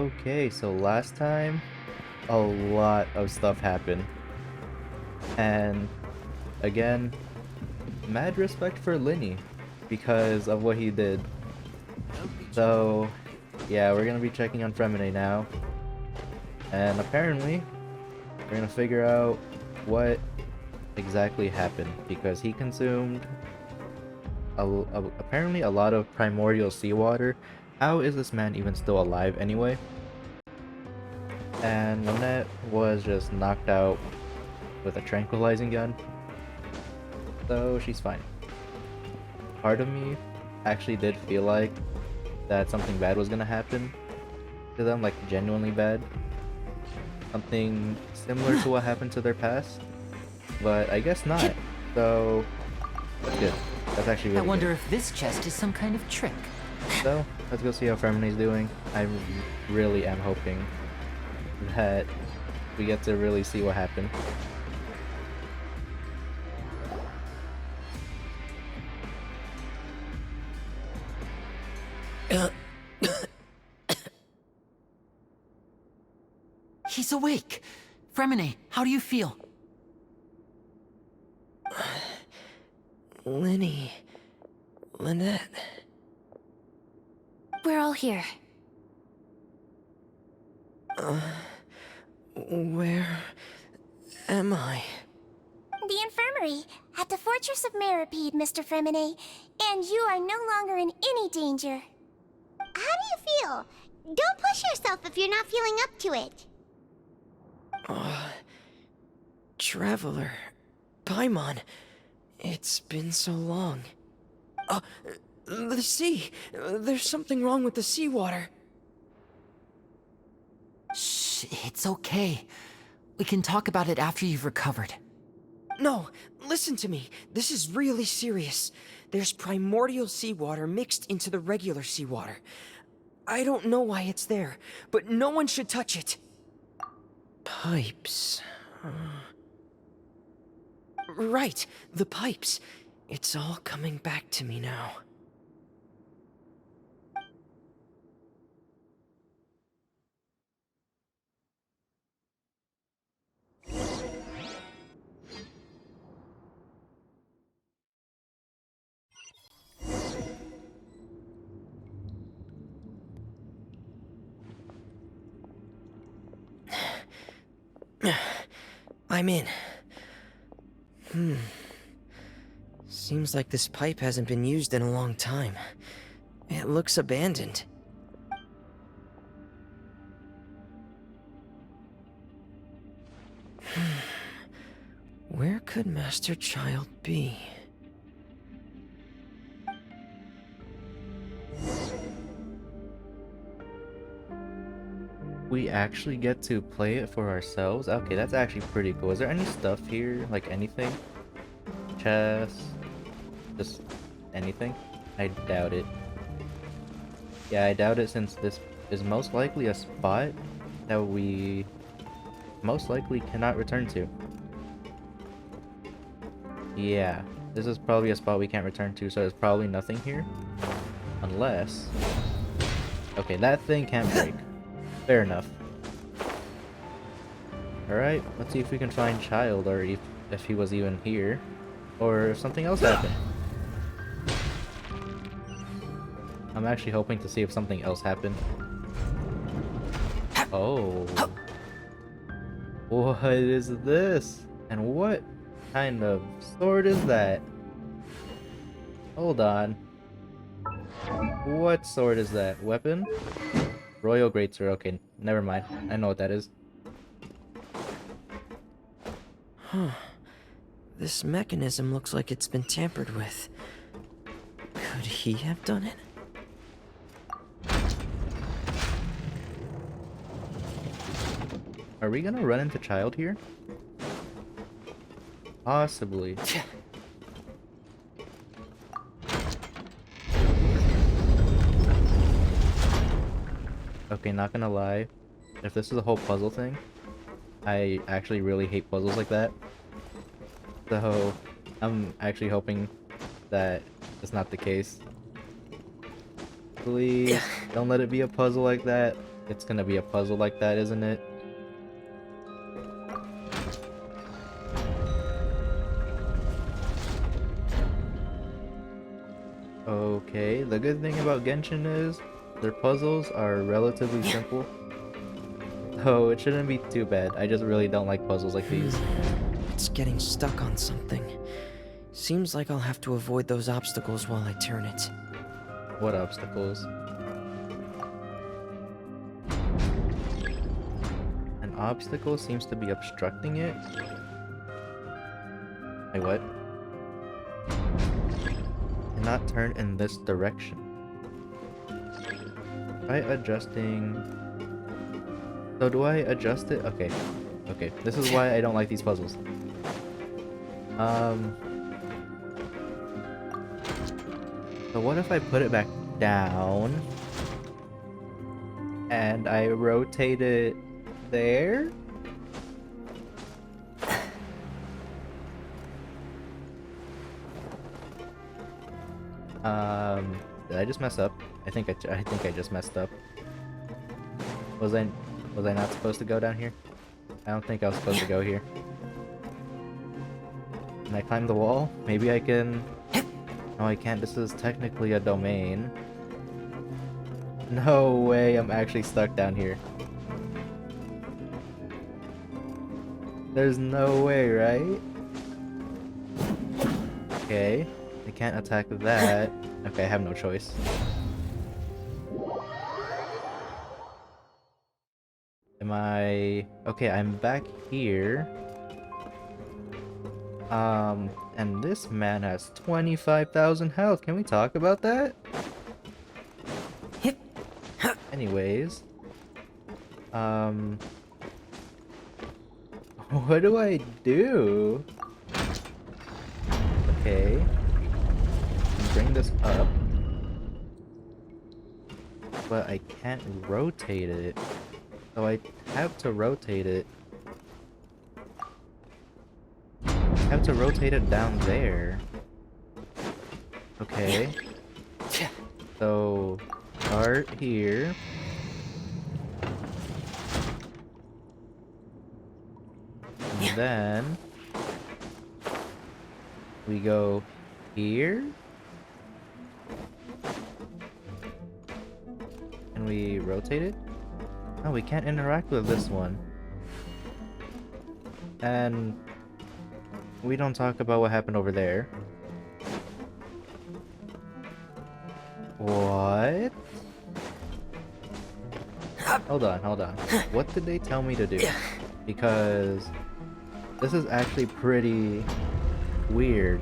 Okay, so last time, a lot of stuff happened. And again, mad respect for Lyney because of what he did. So, yeah, we're gonna be checking on Fremine now. And apparently, we're gonna figure out what exactly happened because he consumed apparently a lot of primordial seawater. How is this man even still alive anyway? And Lynette was just knocked out with a tranquilizing gun, so she's fine. Part of me actually did feel like that something bad was gonna happen to them, like genuinely bad. Something similar to what happened to their past, but I guess not. So that's good. That's actually really I wonder good. if this chest is some kind of trick. So let's go see how Fremine's doing. I really am hoping that we get to really see what happened. He's awake! Fremine, how do you feel? Lyney. Lynette. We're all here. Where am I? The infirmary, at the Fortress of Meripede, Mr. Fremine, and you are no longer in any danger. How do you feel? Don't push yourself if you're not feeling up to it. Traveler. Paimon. It's been so long. The sea. There's something wrong with the seawater. Shh, it's okay. We can talk about it after you've recovered. No, listen to me. This is really serious. There's primordial seawater mixed into the regular seawater. I don't know why it's there, but no one should touch it. Pipes. Right, the pipes. It's all coming back to me now. I'm in. Seems like this pipe hasn't been used in a long time. It looks abandoned. Where could Master Childe be? We actually get to play it for ourselves? Okay, that's actually pretty cool. Is there any stuff here? Like anything? Chest? Just anything? I doubt it. Yeah, I doubt it since this is most likely a spot that we most likely cannot return to. Yeah, this is probably a spot we can't return to, so there's probably nothing here. Unless... Okay, that thing can't break. Fair enough. Alright, let's see if we can find Childe, or if he was even here. Or if something else happened. I'm actually hoping to see if something else happened. Oh. What is this? And what kind of sword is that? Hold on. What sword is that? Weapon? Royal Greatsword. Okay, never mind. I know what that is. Huh. This mechanism looks like it's been tampered with. Could he have done it? Are we gonna run into Childe here? Possibly. Okay, not gonna lie. If this is a whole puzzle thing, I actually really hate puzzles like that. So, I'm actually hoping that it's not the case. Please, don't let it be a puzzle like that. it's gonna be a puzzle like that, isn't it? Okay, the good thing about Genshin is their puzzles are relatively simple. Oh, it shouldn't be too bad. I just really don't like puzzles like these. It's getting stuck on something. Seems like I'll have to avoid those obstacles while I turn it. What obstacles? An obstacle seems to be obstructing it? Wait, what? Cannot turn in this direction. Try adjusting... So do I adjust it? Okay. Okay, this is why I don't like these puzzles. So what if I put it back down and I rotate it there? Did I just mess up? I think I just messed up. Was I not supposed to go down here? I don't think I was supposed to go here. Can I climb the wall? Maybe I can... No, I can't. This is technically a domain. No way, I'm actually stuck down here. There's no way, right? Okay. I can't attack that. Okay, I have no choice. Am I... Okay, I'm back here. And this man has 25,000 health. Can we talk about that? Anyways. What do I do? Okay. Bring this up. But I can't rotate it. So I have to rotate it. I have to rotate it down there. Okay. So start here. And then we go here. Can we rotate it? Oh, we can't interact with this one. And we don't talk about what happened over there. What? Hold on, hold on. What did they tell me to do? Because this is actually pretty weird.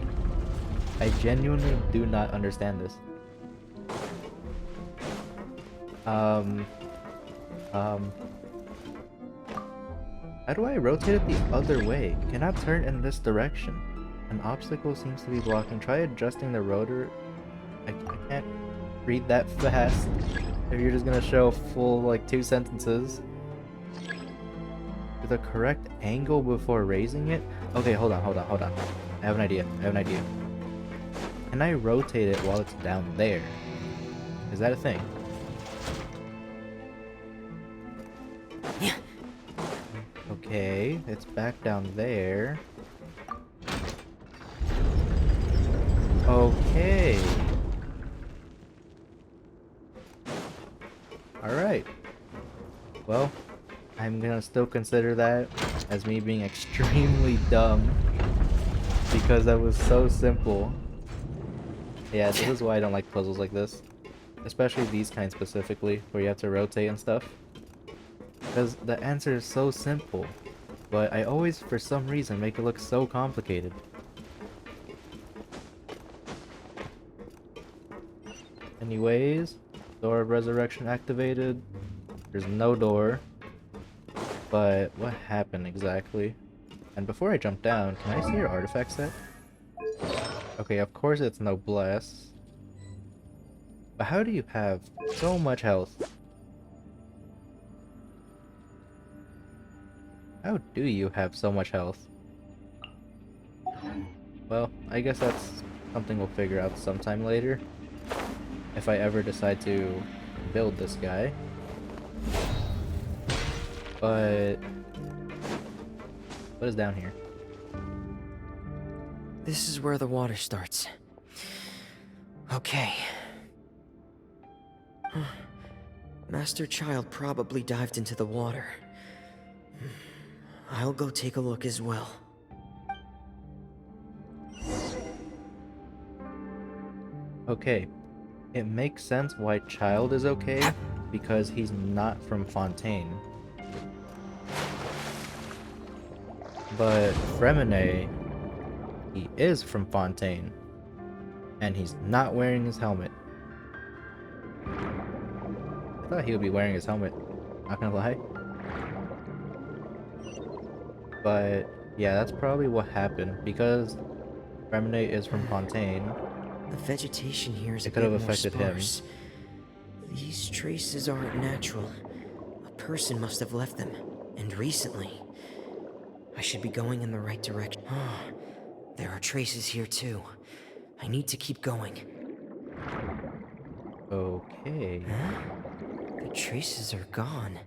I genuinely do not understand this. How do I rotate it the other way? Cannot turn in this direction. An obstacle seems to be blocking. Try adjusting the rotor. I can't read that fast. If you're just gonna show full, like, 2 sentences. To the correct angle before raising it? Okay, hold on. I have an idea. Can I rotate it while it's down there? Is that a thing? Okay, it's back down there. Okay. Alright. Well, I'm gonna still consider that as me being extremely dumb. Because that was so simple. Yeah, this is why I don't like puzzles like this. Especially these kinds specifically, where you have to rotate and stuff. Because the answer is so simple, but I always, for some reason, make it look so complicated. Anyways, door of resurrection activated. There's no door. But what happened exactly? And before I jump down, can I see your artifact set? Okay, of course it's no bless. But how do you have so much health? How do you have so much health? Well, I guess that's something we'll figure out sometime later. If I ever decide to build this guy. But what is down here? This is where the water starts. Okay. Master Childe probably dived into the water. I'll go take a look as well. Okay, it makes sense why Childe is okay, because he's not from Fontaine. But Freminet, he is from Fontaine, and he's not wearing his helmet. I thought he would be wearing his helmet, not gonna lie. But yeah, that's probably what happened, because Freminet is from Fontaine. The vegetation here is It a could bit have more affected him. sparse. These traces aren't natural. A person must have left them, and recently. I should be going in the right direction. There are traces here too. I need to keep going. Okay. Huh? The traces are gone.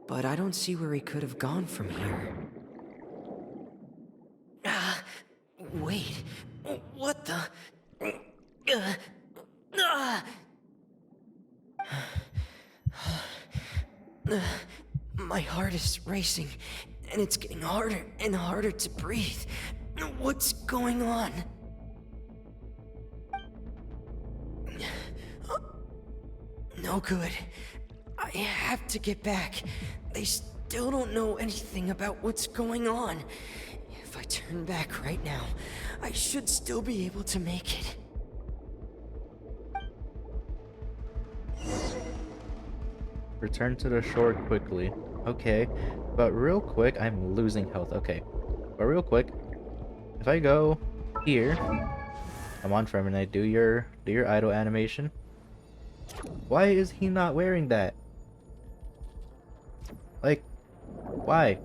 But I don't see where he could have gone from here. Wait. What the? My heart is racing, and it's getting harder and harder to breathe. What's going on? No good. I have to get back. They still don't know anything about what's going on. If I turn back right now, I should still be able to make it. Return to the shore quickly. Okay, but real quick, I'm losing health. Okay, but real quick, if I go here, come on, Freminet, do your idle animation. Why is he not wearing that? Like, why?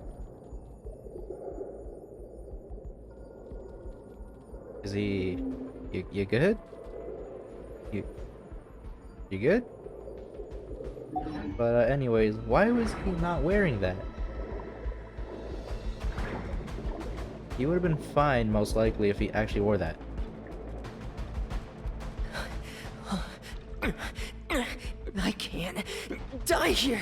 Is he? You good? You good? But anyways, why was he not wearing that? He would have been fine, most likely, if he actually wore that. I can't die here.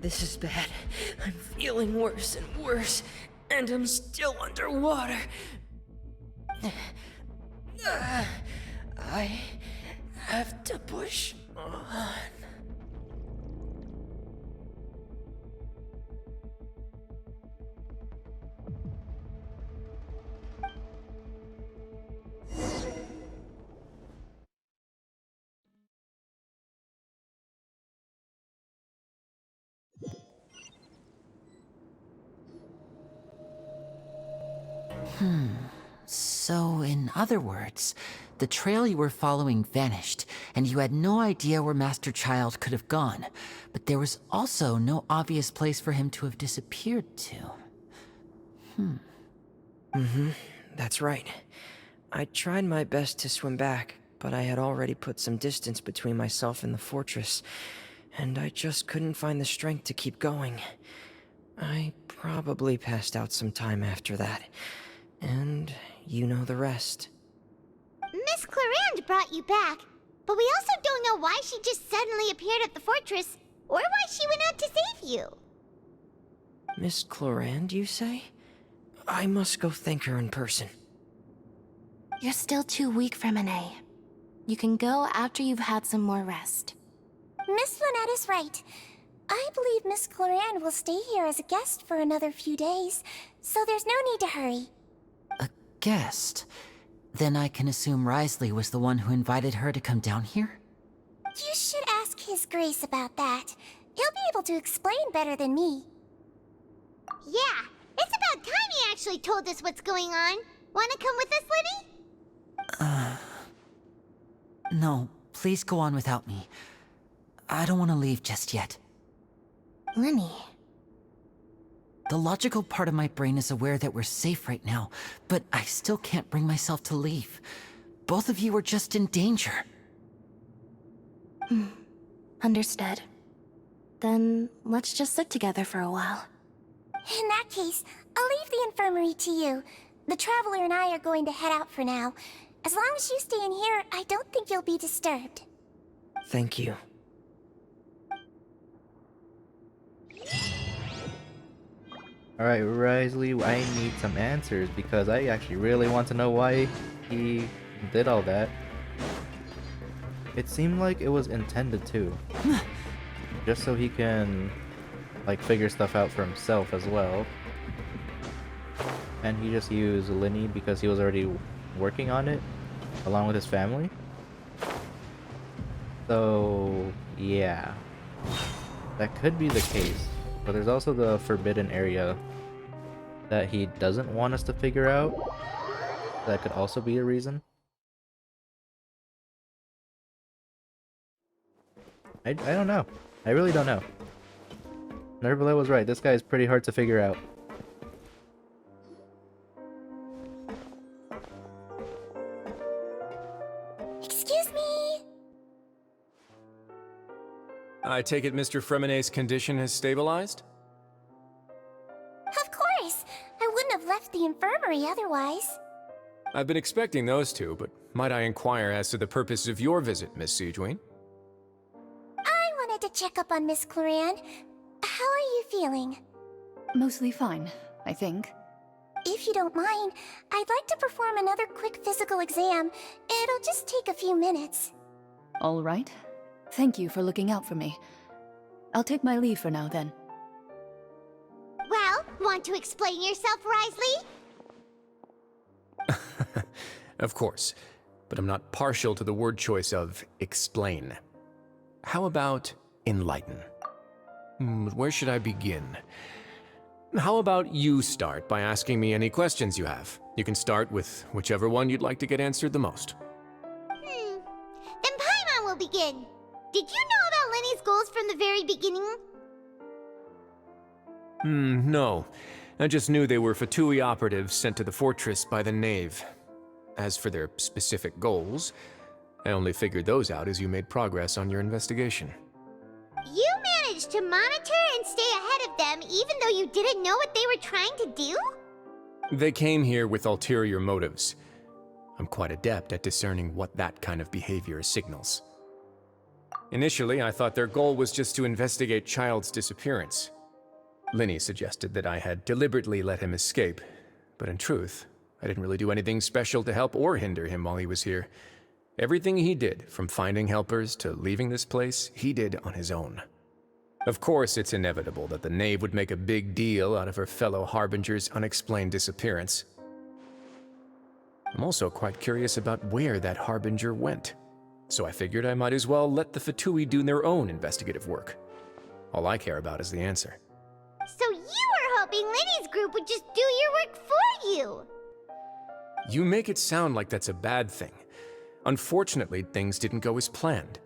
This is bad. I'm feeling worse and worse, and I'm still underwater. I have to push on. So, in other words, the trail you were following vanished, and you had no idea where Master Childe could have gone. But there was also no obvious place for him to have disappeared to. That's right. I tried my best to swim back, but I had already put some distance between myself and the fortress, and I just couldn't find the strength to keep going. I probably passed out some time after that, and you know the rest. Miss Clorinde brought you back, but we also don't know why she just suddenly appeared at the fortress, or why she went out to save you. Miss Clorinde, you say? I must go thank her in person. You're still too weak, Freminet. You can go after you've had some more rest. Miss Lynette is right. I believe Miss Clorinde will stay here as a guest for another few days, so there's no need to hurry. A guest? Then I can assume Wriothesley was the one who invited her to come down here? You should ask His Grace about that. He'll be able to explain better than me. Yeah, it's about time he actually told us what's going on. Wanna come with us, Lyney? No, please go on without me. I don't want to leave just yet. Lyney. The logical part of my brain is aware that we're safe right now, but I still can't bring myself to leave. both of you were just in danger. Understood. Then let's just sit together for a while. In that case, I'll leave the infirmary to you. The Traveler and I are going to head out for now. As long as you stay in here, I don't think you'll be disturbed. Thank you. Alright, Wriothesley, I need some answers because I actually really want to know why he did all that. It seemed like it was intended to. Just so he can, like, figure stuff out for himself as well. And he just used Lyney because he was already working on it, along with his family. So, yeah. That could be the case. But there's also the forbidden area that he doesn't want us to figure out. That could also be a reason. I don't know. I really don't know. Nervala was right. This guy is pretty hard to figure out. Excuse me! I take it Mr. Fremenet's condition has stabilized? Of course! I wouldn't have left the infirmary otherwise. I've been expecting those two, but might I inquire as to the purpose of your visit, Miss Sigewinne? I wanted to check up on Miss Clorinde. How are you feeling? Mostly fine, I think. If you don't mind, I'd like to perform another quick physical exam. It'll just take a few minutes. All right. Thank you for looking out for me. I'll take my leave for now, then. Well, want to explain yourself, Wriothesley? Of course, but I'm not partial to the word choice of explain. How about enlighten? Where should I begin? How about you start by asking me any questions you have? You can start with whichever one you'd like to get answered the most. Then Paimon will begin. Did you know about Lyney's goals from the very beginning? No. I just knew they were Fatui operatives sent to the fortress by the Knave. As for their specific goals, I only figured those out as you made progress on your investigation. You managed to monitor and stay ahead of them even though you didn't know what they were trying to do? They came here with ulterior motives. I'm quite adept at discerning what that kind of behavior signals. Initially, I thought their goal was just to investigate Childe's disappearance. Lyney suggested that I had deliberately let him escape, but in truth, I didn't really do anything special to help or hinder him while he was here. Everything he did, from finding helpers to leaving this place, he did on his own. Of course, it's inevitable that the Knave would make a big deal out of her fellow Harbinger's unexplained disappearance. I'm also quite curious about where that Harbinger went, so I figured I might as well let the Fatui do their own investigative work. All I care about is the answer. So you were hoping Lyney's group would just do your work for you! You make it sound like that's a bad thing. Unfortunately, things didn't go as planned.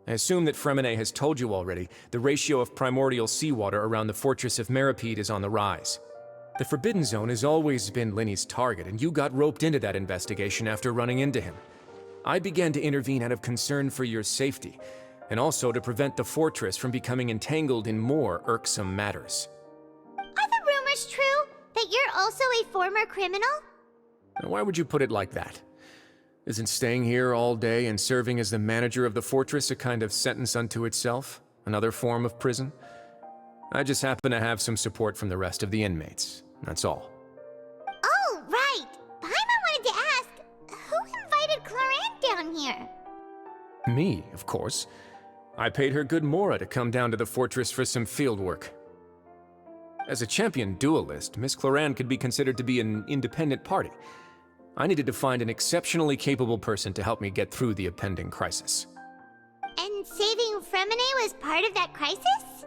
I assume that Fremenet has told you already, the ratio of primordial seawater around the fortress of Meripede is on the rise. The Forbidden Zone has always been Lyney's target, and you got roped into that investigation after running into him. I began to intervene out of concern for your safety, and also to prevent the fortress from becoming entangled in more irksome matters. Are the rumors true? That you're also a former criminal? Now, why would you put it like that? Isn't staying here all day and serving as the manager of the fortress a kind of sentence unto itself? Another form of prison? I just happen to have some support from the rest of the inmates. That's all. Oh, right! Paimon wanted to ask, who invited Clorinde down here? Me, of course. I paid her good mora to come down to the fortress for some field work. As a champion duelist, Miss Clorinde could be considered to be an independent party. I needed to find an exceptionally capable person to help me get through the impending crisis. And saving Fremenet was part of that crisis?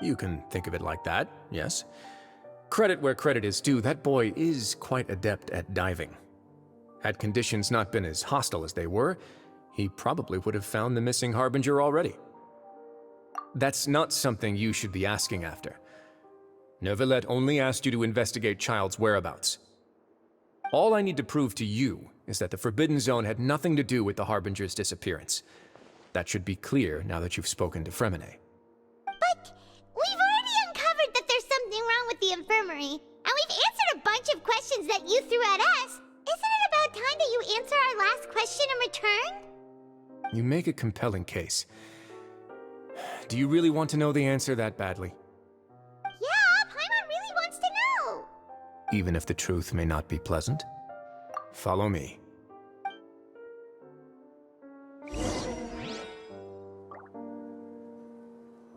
You can think of it like that, yes. Credit where credit is due, that boy is quite adept at diving. Had conditions not been as hostile as they were, he probably would have found the missing Harbinger already. That's not something you should be asking after. Neuvillette only asked you to investigate Childe's whereabouts. All I need to prove to you is that the Forbidden Zone had nothing to do with the Harbinger's disappearance. That should be clear now that you've spoken to Fremine. But we've already uncovered that there's something wrong with the infirmary, and we've answered a bunch of questions that you threw at us. Isn't it about time that you answer our last question in return? You make a compelling case. Do you really want to know the answer that badly? Yeah, Paimon really wants to know. Even if the truth may not be pleasant? Follow me.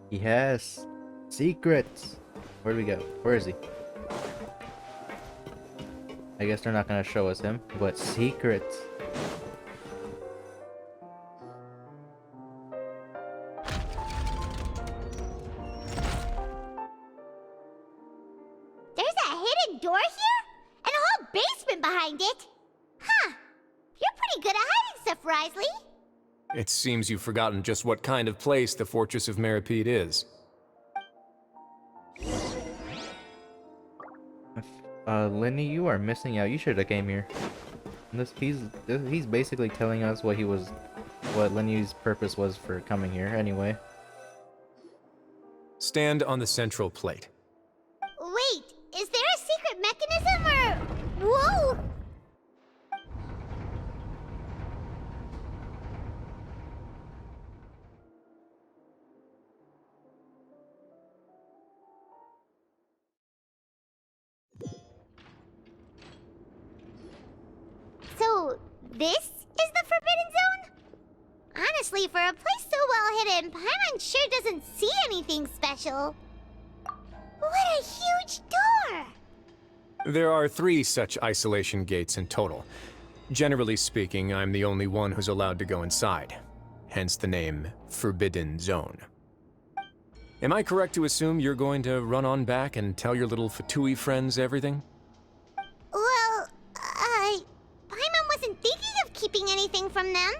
He has secrets. Where do we go? Where is he? I guess they're not gonna show us him, but secrets. There's a hidden door here? And a whole basement behind it? Huh. You're pretty good at hiding stuff, Wriothesley. It seems you've forgotten just what kind of place the Fortress of Meripede is. Lyney, you are missing out. You should have came here. He's basically telling us what Lyney's purpose was for coming here. Anyway. Stand on the central plate. Wait, is there a secret mechanism or... Whoa! So, this is the Forbidden Zone? Honestly, for a place so well hidden, Paimon sure doesn't see anything special. What a huge door! There are 3 such isolation gates in total. Generally speaking, I'm the only one who's allowed to go inside. Hence the name Forbidden Zone. Am I correct to assume you're going to run on back and tell your little Fatui friends everything? Well, Paimon wasn't thinking of keeping anything from them.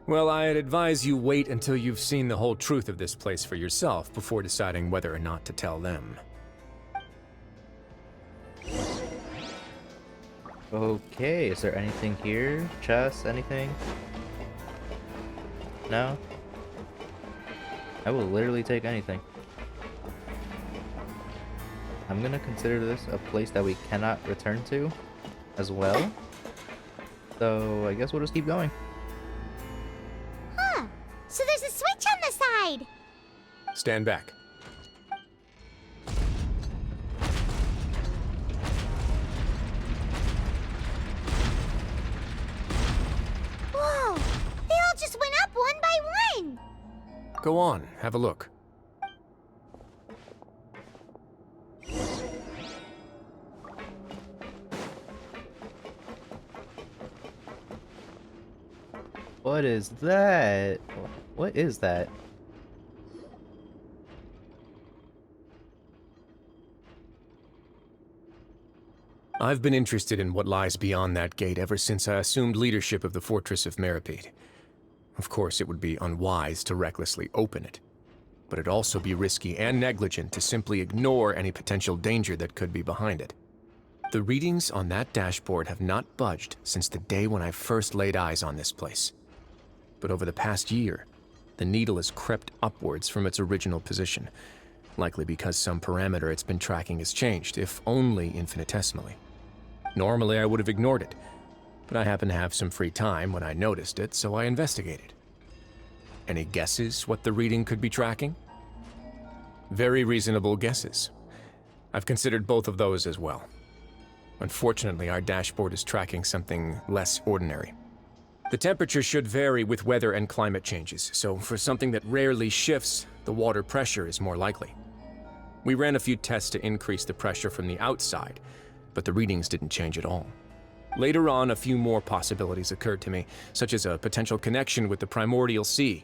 Well, I'd advise you wait until you've seen the whole truth of this place for yourself before deciding whether or not to tell them. Okay, is there anything here? Chest, anything? No? I will literally take anything. I'm gonna consider this a place that we cannot return to as well. So I guess we'll just keep going. Huh. So there's a switch on the side. Stand back. Whoa! They all just went up one by one. Go on, have a look. What is that? What is that? I've been interested in what lies beyond that gate ever since I assumed leadership of the Fortress of Meripede. Of course, it would be unwise to recklessly open it, but it'd also be risky and negligent to simply ignore any potential danger that could be behind it. The readings on that dashboard have not budged since the day when I first laid eyes on this place. But over the past year, the needle has crept upwards from its original position, likely because some parameter it's been tracking has changed, if only infinitesimally. Normally, I would have ignored it, but I happened to have some free time when I noticed it, so I investigated. Any guesses what the reading could be tracking? Very reasonable guesses. I've considered both of those as well. Unfortunately, our dashboard is tracking something less ordinary. The temperature should vary with weather and climate changes, so for something that rarely shifts, the water pressure is more likely. We ran a few tests to increase the pressure from the outside, but the readings didn't change at all. Later on, a few more possibilities occurred to me, such as a potential connection with the primordial sea.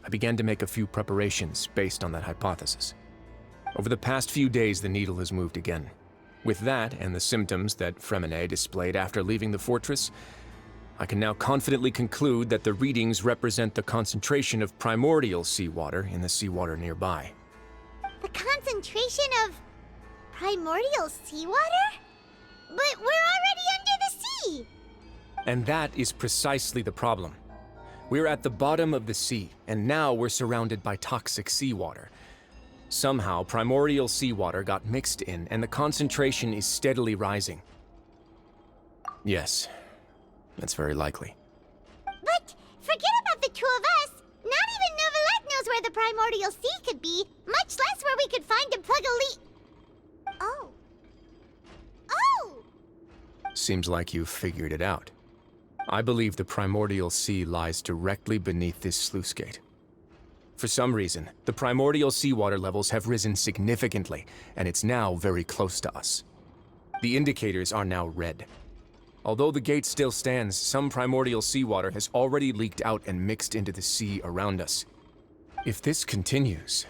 I began to make a few preparations based on that hypothesis. Over the past few days, the needle has moved again. With that, and the symptoms that Fremine displayed after leaving the fortress, I can now confidently conclude that the readings represent the concentration of primordial seawater in the seawater nearby. The concentration of primordial seawater? But we're already And that is precisely the problem. We're at the bottom of the sea, and now we're surrounded by toxic seawater. Somehow, primordial seawater got mixed in, and the concentration is steadily rising. Yes, that's very likely. But forget about the two of us. Not even Novelette knows where the primordial sea could be, much less where we could find and plug a leak. Oh. Oh! Seems like you've figured it out. I believe the primordial sea lies directly beneath this sluice gate. For some reason, the primordial seawater levels have risen significantly, and it's now very close to us. The indicators are now red. Although the gate still stands, some primordial seawater has already leaked out and mixed into the sea around us. If this continues,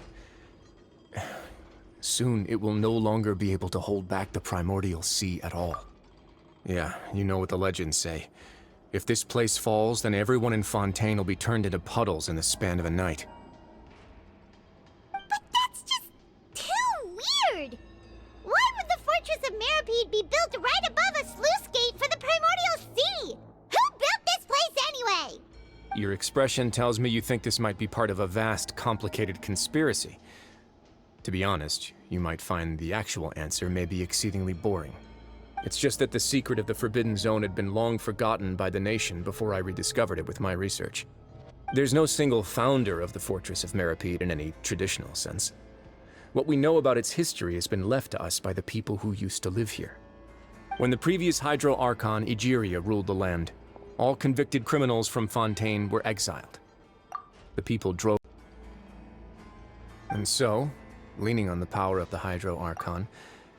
soon it will no longer be able to hold back the primordial sea at all. Yeah, you know what the legends say. If this place falls, then everyone in Fontaine will be turned into puddles in the span of a night. But that's just too weird! Why would the Fortress of Meripede be built right above a sluice gate for the primordial sea? Who built this place anyway? Your expression tells me you think this might be part of a vast, complicated conspiracy. To be honest, you might find the actual answer may be exceedingly boring. It's just that the secret of the Forbidden Zone had been long forgotten by the nation before I rediscovered it with my research. There's no single founder of the Fortress of Meripede in any traditional sense. What we know about its history has been left to us by the people who used to live here. When the previous Hydro Archon Egeria ruled the land, all convicted criminals from Fontaine were exiled. The people drove. And so, leaning on the power of the Hydro Archon,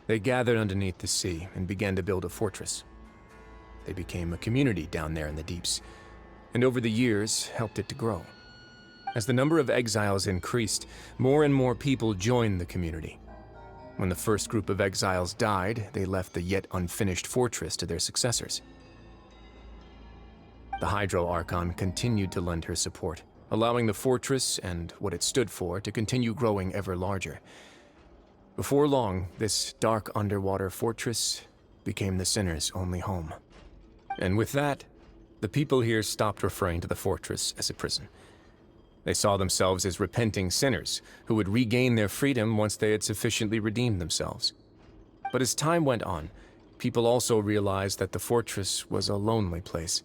they gathered underneath the sea and began to build a fortress. They became a community down there in the deeps, and over the years helped it to grow. As the number of exiles increased, more and more people joined the community. When the first group of exiles died, they left the yet unfinished fortress to their successors. The Hydro Archon continued to lend her support, allowing the fortress and what it stood for to continue growing ever larger. Before long, this dark underwater fortress became the sinner's only home. And with that, the people here stopped referring to the fortress as a prison. They saw themselves as repenting sinners who would regain their freedom once they had sufficiently redeemed themselves. But as time went on, people also realized that the fortress was a lonely place.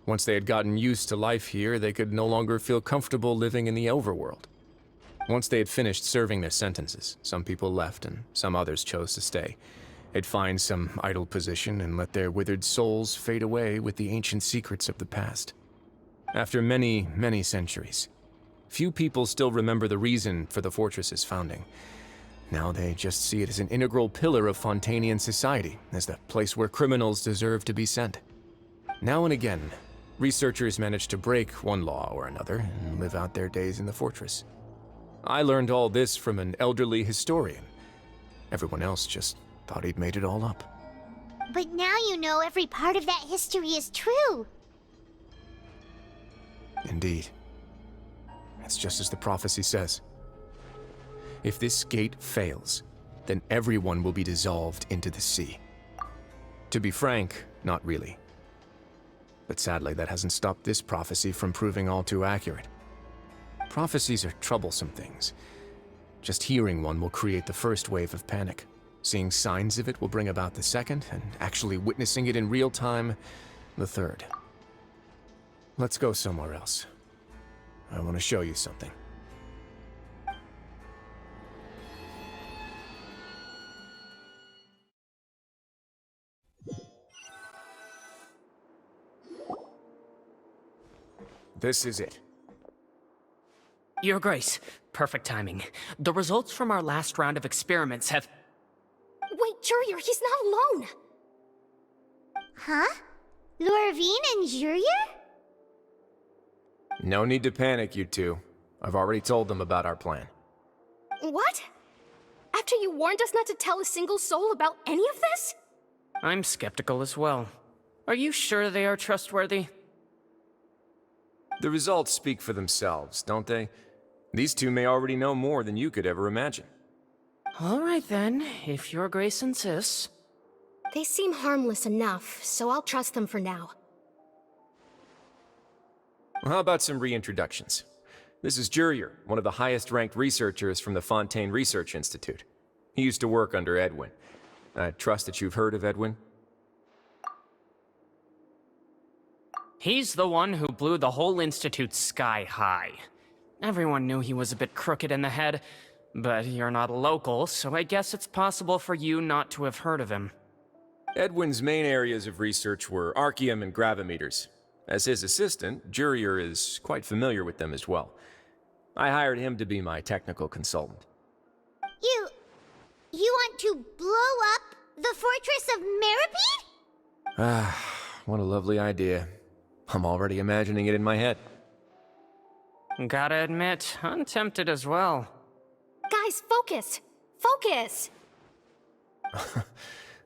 Once they had gotten used to life here, they could no longer feel comfortable living in the overworld. Once they had finished serving their sentences, some people left and some others chose to stay. They'd find some idle position and let their withered souls fade away with the ancient secrets of the past. After many, many centuries, few people still remember the reason for the fortress's founding. Now they just see it as an integral pillar of Fontainian society, as the place where criminals deserve to be sent. Now and again, researchers manage to break one law or another and live out their days in the fortress. I learned all this from an elderly historian. Everyone else just thought he'd made it all up. But now you know every part of that history is true. Indeed. It's just as the prophecy says. If this gate fails, then everyone will be dissolved into the sea. To be frank, not really. But sadly, that hasn't stopped this prophecy from proving all too accurate. Prophecies are troublesome things. Just hearing one will create the first wave of panic. Seeing signs of it will bring about the second, and actually witnessing it in real time, the third. Let's go somewhere else. I want to show you something. This is it. Your Grace, perfect timing. The results from our last round of experiments have... Wait, Jurier, he's not alone! Huh? Lorvine and Jurier? No need to panic, you two. I've already told them about our plan. What? After you warned us not to tell a single soul about any of this? I'm skeptical as well. Are you sure they are trustworthy? The results speak for themselves, don't they? These two may already know more than you could ever imagine. All right then, if Your Grace insists. They seem harmless enough, so I'll trust them for now. Well, how about some reintroductions? This is Jurier, one of the highest-ranked researchers from the Fontaine Research Institute. He used to work under Edwin. I trust that you've heard of Edwin? He's the one who blew the whole institute sky high. Everyone knew he was a bit crooked in the head, but you're not a local, so I guess it's possible for you not to have heard of him. Edwin's main areas of research were archeum and gravimeters. As his assistant, Jurier is quite familiar with them as well. I hired him to be my technical consultant. You want to blow up the fortress of Meripede? Ah, what a lovely idea. I'm already imagining it in my head. Gotta admit, I'm tempted as well. Guys, focus! Focus!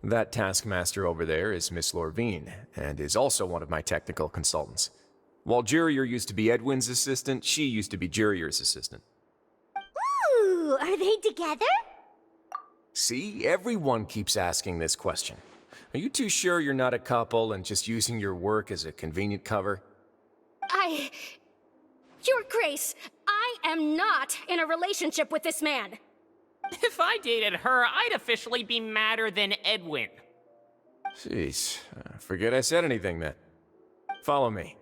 That taskmaster over there is Miss Lorvine, and is also one of my technical consultants. While Jurier used to be Edwin's assistant, she used to be Jurier's assistant. Ooh, are they together? See, everyone keeps asking this question. Are you too sure you're not a couple and just using your work as a convenient cover? Your Grace, I am not in a relationship with this man. If I dated her, I'd officially be madder than Edwin. Jeez, forget I said anything then. Follow me.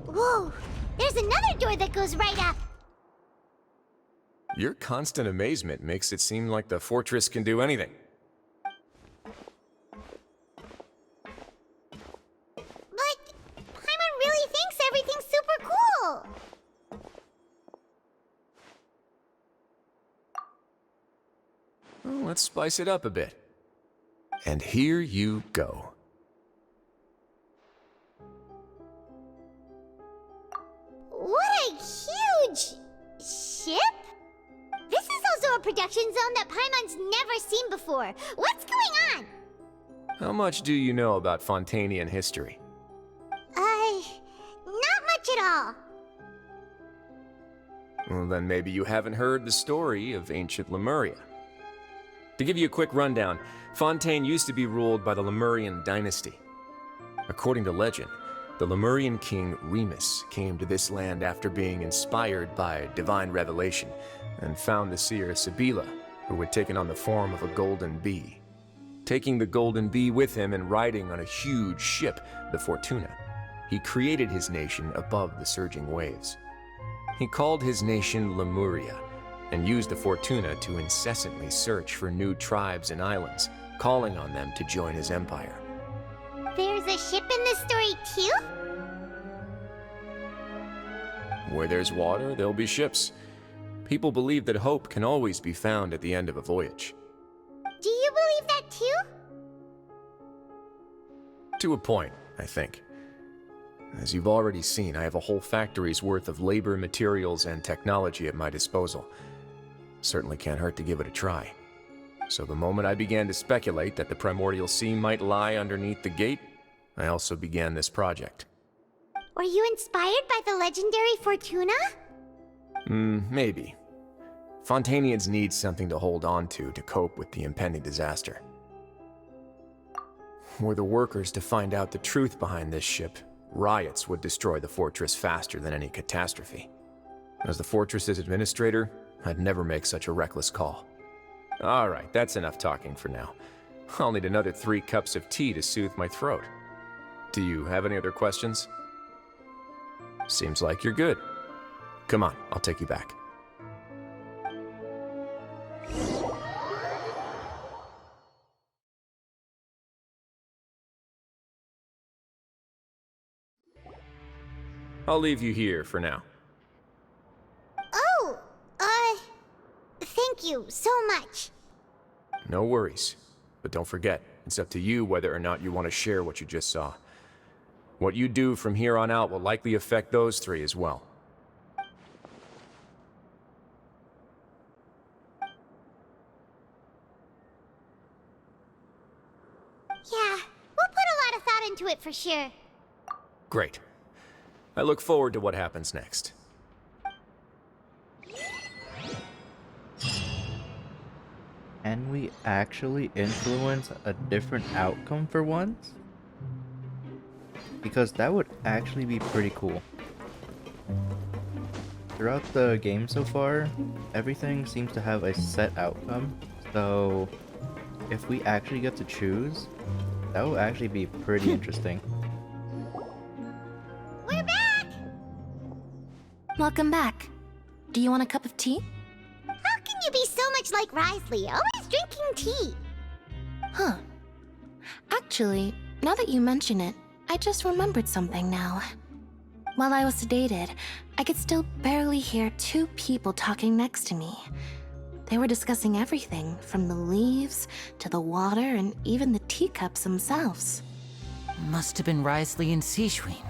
Whoa, there's another door that goes right up. Your constant amazement makes it seem like the fortress can do anything. But Paimon really thinks everything's super cool. Well, let's spice it up a bit. And here you go. What a huge ship! This is also a production zone that Paimon's never seen before. What's going on? How much do you know about Fontainian history? Not much at all. Well, then maybe you haven't heard the story of ancient Lemuria. To give you a quick rundown, Fontaine used to be ruled by the Lemurian dynasty. According to legend, the Lemurian king Remus came to this land after being inspired by divine revelation and found the seer Sibila, who had taken on the form of a golden bee. Taking the golden bee with him and riding on a huge ship, the Fortuna, he created his nation above the surging waves. He called his nation Lemuria, and used the Fortuna to incessantly search for new tribes and islands, calling on them to join his empire. There's a ship in this story too? Where there's water, there'll be ships. People believe that hope can always be found at the end of a voyage. Do you believe that too? To a point, I think. As you've already seen, I have a whole factory's worth of labor, materials, and technology at my disposal. Certainly can't hurt to give it a try. So the moment I began to speculate that the primordial sea might lie underneath the gate, I also began this project. Were you inspired by the legendary Fortuna? Maybe. Fontainians need something to hold on to cope with the impending disaster. Were the workers to find out the truth behind this ship, riots would destroy the fortress faster than any catastrophe. As the fortress's administrator, I'd never make such a reckless call. Alright, that's enough talking for now. I'll need another 3 cups of tea to soothe my throat. Do you have any other questions? Seems like you're good. Come on, I'll take you back. I'll leave you here for now. Oh, thank you so much. No worries. But don't forget, it's up to you whether or not you want to share what you just saw. What you do from here on out will likely affect those 3 as well. Yeah, we'll put a lot of thought into it for sure. Great. I look forward to what happens next. Can we actually influence a different outcome for once? because that would actually be pretty cool. Throughout the game so far, everything seems to have a set outcome, so if we actually get to choose, that will actually be pretty interesting. We're back! Welcome back. Do you want a cup of tea? How can you be so much like Wriothesley, always drinking tea? Huh. Actually, now that you mention it, I just remembered something now. While I was sedated, I could still barely hear two people talking next to me. They were discussing everything, from the leaves to the water and even the teacups themselves. Must have been Wriothesley and Seashween.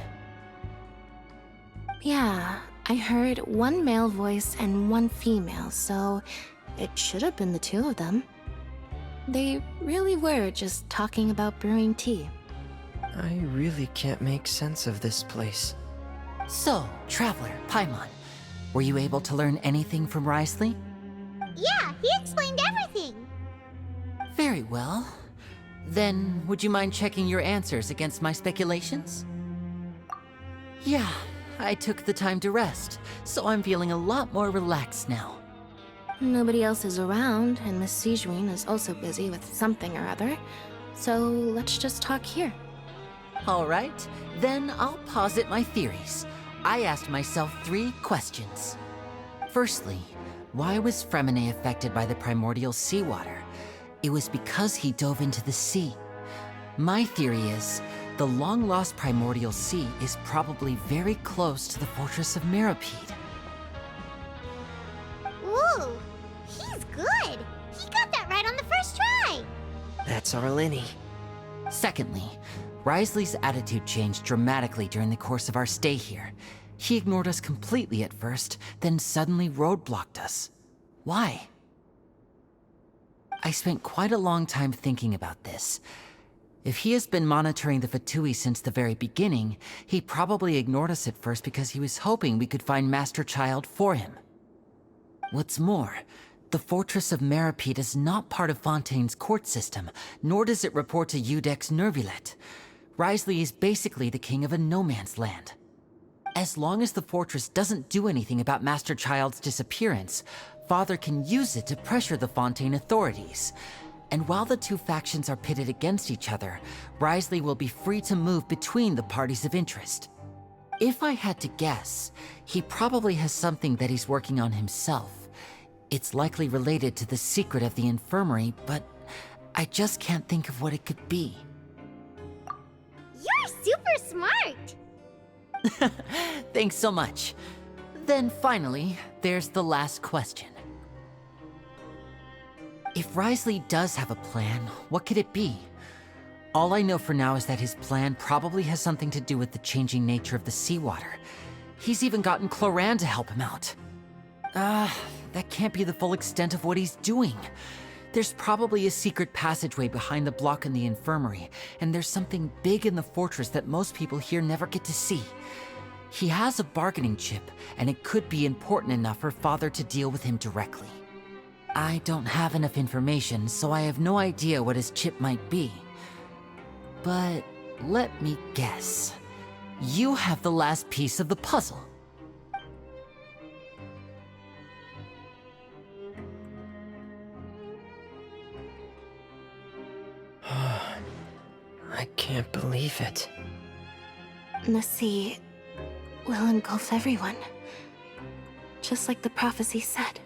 Yeah, I heard one male voice and one female, so it should have been the two of them. They really were just talking about brewing tea. I really can't make sense of this place. So, Traveler, Paimon, were you able to learn anything from Wriothesley? Yeah, he explained everything. Very well. Then, would you mind checking your answers against my speculations? Yeah, I took the time to rest, so I'm feeling a lot more relaxed now. Nobody else is around, and Miss Sejuin is also busy with something or other, so let's just talk here. All right, then I'll posit my theories. I asked myself 3 questions. Firstly, why was Fremine affected by the primordial seawater? It was because he dove into the sea. My theory is, the long-lost primordial sea is probably very close to the fortress of Meropide. Ooh, he's good. He got that right on the first try. That's our Lyney. Secondly, Wriothesley's attitude changed dramatically during the course of our stay here. He ignored us completely at first, then suddenly roadblocked us. Why? I spent quite a long time thinking about this. If he has been monitoring the Fatui since the very beginning, he probably ignored us at first because he was hoping we could find Master Childe for him. What's more, the Fortress of Meropide is not part of Fontaine's court system, nor does it report to Iudex Nervulet. Wriothesley is basically the king of a no-man's land. As long as the fortress doesn't do anything about Master Childe's disappearance, Father can use it to pressure the Fontaine authorities. And while the two factions are pitted against each other, Wriothesley will be free to move between the parties of interest. If I had to guess, he probably has something that he's working on himself. It's likely related to the secret of the infirmary, but I just can't think of what it could be. You're super smart. Thanks so much. Then finally, there's the last question. If Wriothesley does have a plan, what could it be? All I know for now is that his plan probably has something to do with the changing nature of the seawater. He's even gotten Clorinde to help him out. That can't be the full extent of what he's doing. There's probably a secret passageway behind the block in the infirmary, and there's something big in the fortress that most people here never get to see. He has a bargaining chip, and it could be important enough for Father to deal with him directly. I don't have enough information, so I have no idea what his chip might be. But let me guess. You have the last piece of the puzzle. I can't believe it. The sea will engulf everyone. Just like the prophecy said.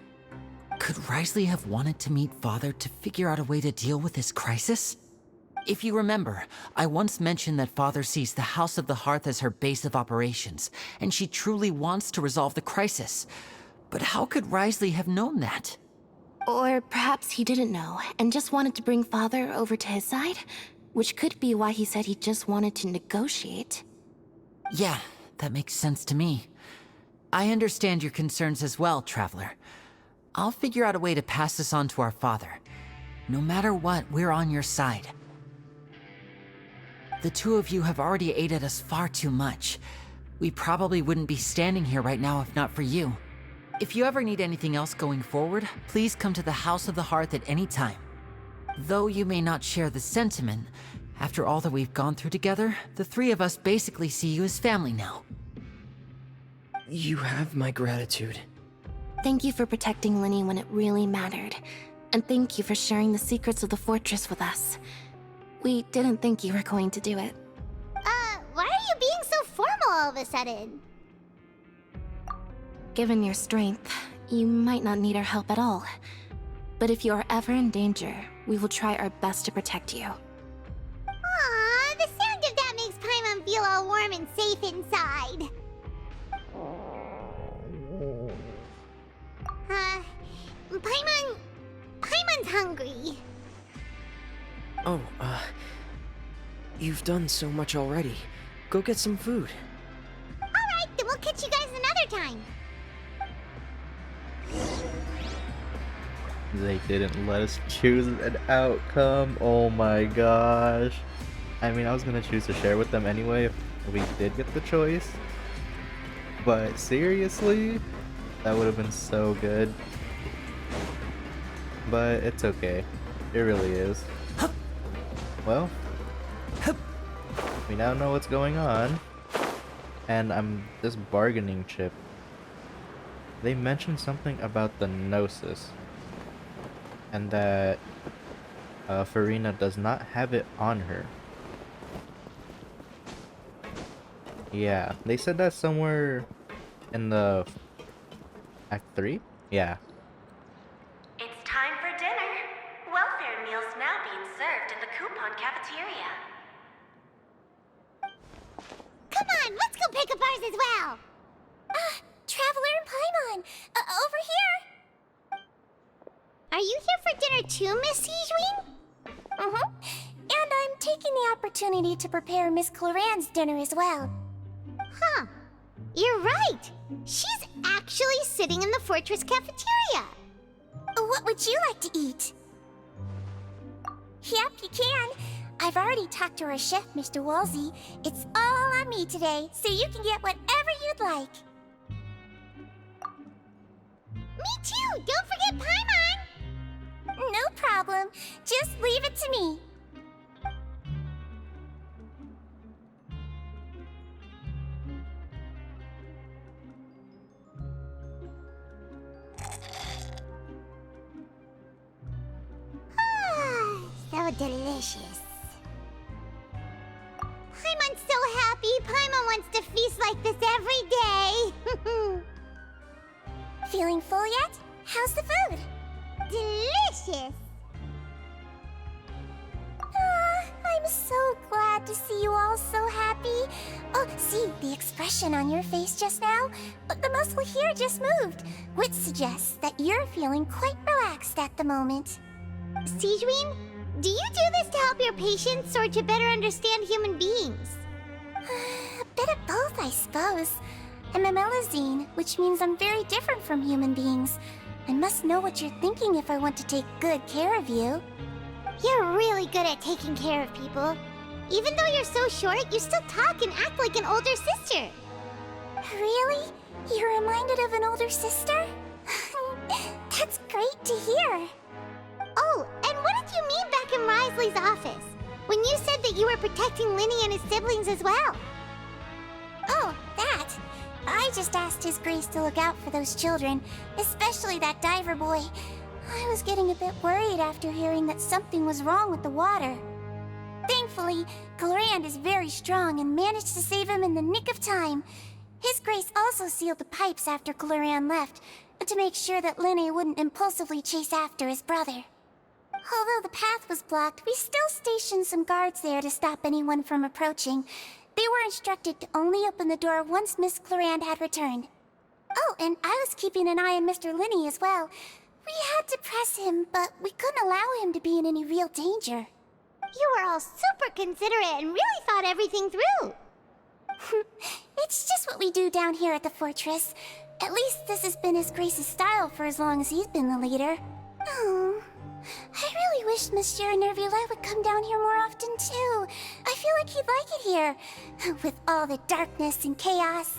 Could Wriothesley have wanted to meet Father to figure out a way to deal with this crisis? If you remember, I once mentioned that Father sees the House of the Hearth as her base of operations, and she truly wants to resolve the crisis. But how could Wriothesley have known that? Or perhaps he didn't know, and just wanted to bring Father over to his side? Which could be why he said he just wanted to negotiate. Yeah, that makes sense to me. I understand your concerns as well, Traveler. I'll figure out a way to pass this on to our father. No matter what, we're on your side. The two of you have already aided us far too much. We probably wouldn't be standing here right now if not for you. If you ever need anything else going forward, please come to the House of the Hearth at any time. Though you may not share the sentiment, After all that we've gone through together, the three of us basically see you as family now. You have my gratitude. Thank you for protecting Lyney when it really mattered. And thank you for sharing the secrets of the fortress with us. We didn't think you were going to do it. Why are you being so formal all of a sudden? Given your strength, you might not need our help at all. But if you are ever in danger, we will try our best to protect you. Aww, the sound of that makes Paimon feel all warm and safe inside. Paimon's hungry. Oh, you've done so much already. Go get some food. Alright, then we'll catch you guys another time. They didn't let us choose an outcome. Oh my gosh. I mean, I was gonna choose to share with them anyway if we did get the choice. But seriously, that would have been so good. But it's okay. It really is. Well, we now know what's going on. And I'm this bargaining chip. They mentioned something about the Gnosis. And that Furina does not have it on her. Yeah, they said that somewhere in the Act 3? Yeah. It's time for dinner. Welfare meals now being served in the coupon cafeteria. Come on, let's go pick up ours as well. Traveler and Paimon, over here. Are you here for dinner too, Miss Sijween? Mm-hmm. And I'm taking the opportunity to prepare Miss Clorinde's dinner as well. Huh. You're right. She's actually sitting in the fortress cafeteria. What would you like to eat? Yep, you can. I've already talked to our chef, Mr. Wolsey. It's all on me today, so you can get whatever you'd like. Me too! Don't forget Paimon! No problem. Just leave it to me. So delicious. Paimon's so happy. Paimon wants to feast like this every day. Feeling full yet? How's the food? Delicious. I'm so glad to see you all so happy. Oh, see the expression on your face just now? The muscle here just moved, which suggests that you're feeling quite relaxed at the moment. Sijween, do you do this to help your patients or to better understand human beings? A bit of both, I suppose. I'm a Melazine, which means I'm very different from human beings. I must know what you're thinking if I want to take good care of you. You're really good at taking care of people. Even though you're so short, you still talk and act like an older sister. Really? You're reminded of an older sister? That's great to hear. Oh, and what did you mean back in Wriothesley's office? When you said that you were protecting Lyney and his siblings as well? Oh, that. I just asked His Grace to look out for those children, especially that diver boy. I was getting a bit worried after hearing that something was wrong with the water. Thankfully, Clorinde is very strong and managed to save him in the nick of time. His Grace also sealed the pipes after Clorinde left, to make sure that Lyney wouldn't impulsively chase after his brother. Although the path was blocked, we still stationed some guards there to stop anyone from approaching. They were instructed to only open the door once Miss Clorinde had returned. Oh, and I was keeping an eye on Mr. Lyney as well. We had to press him, but we couldn't allow him to be in any real danger. You were all super considerate and really thought everything through. It's just what we do down here at the fortress. At least this has been His Grace's style for as long as he's been the leader. Oh, I really wish Monsieur Nerville would come down here more often too. I feel like he'd like it here, with all the darkness and chaos.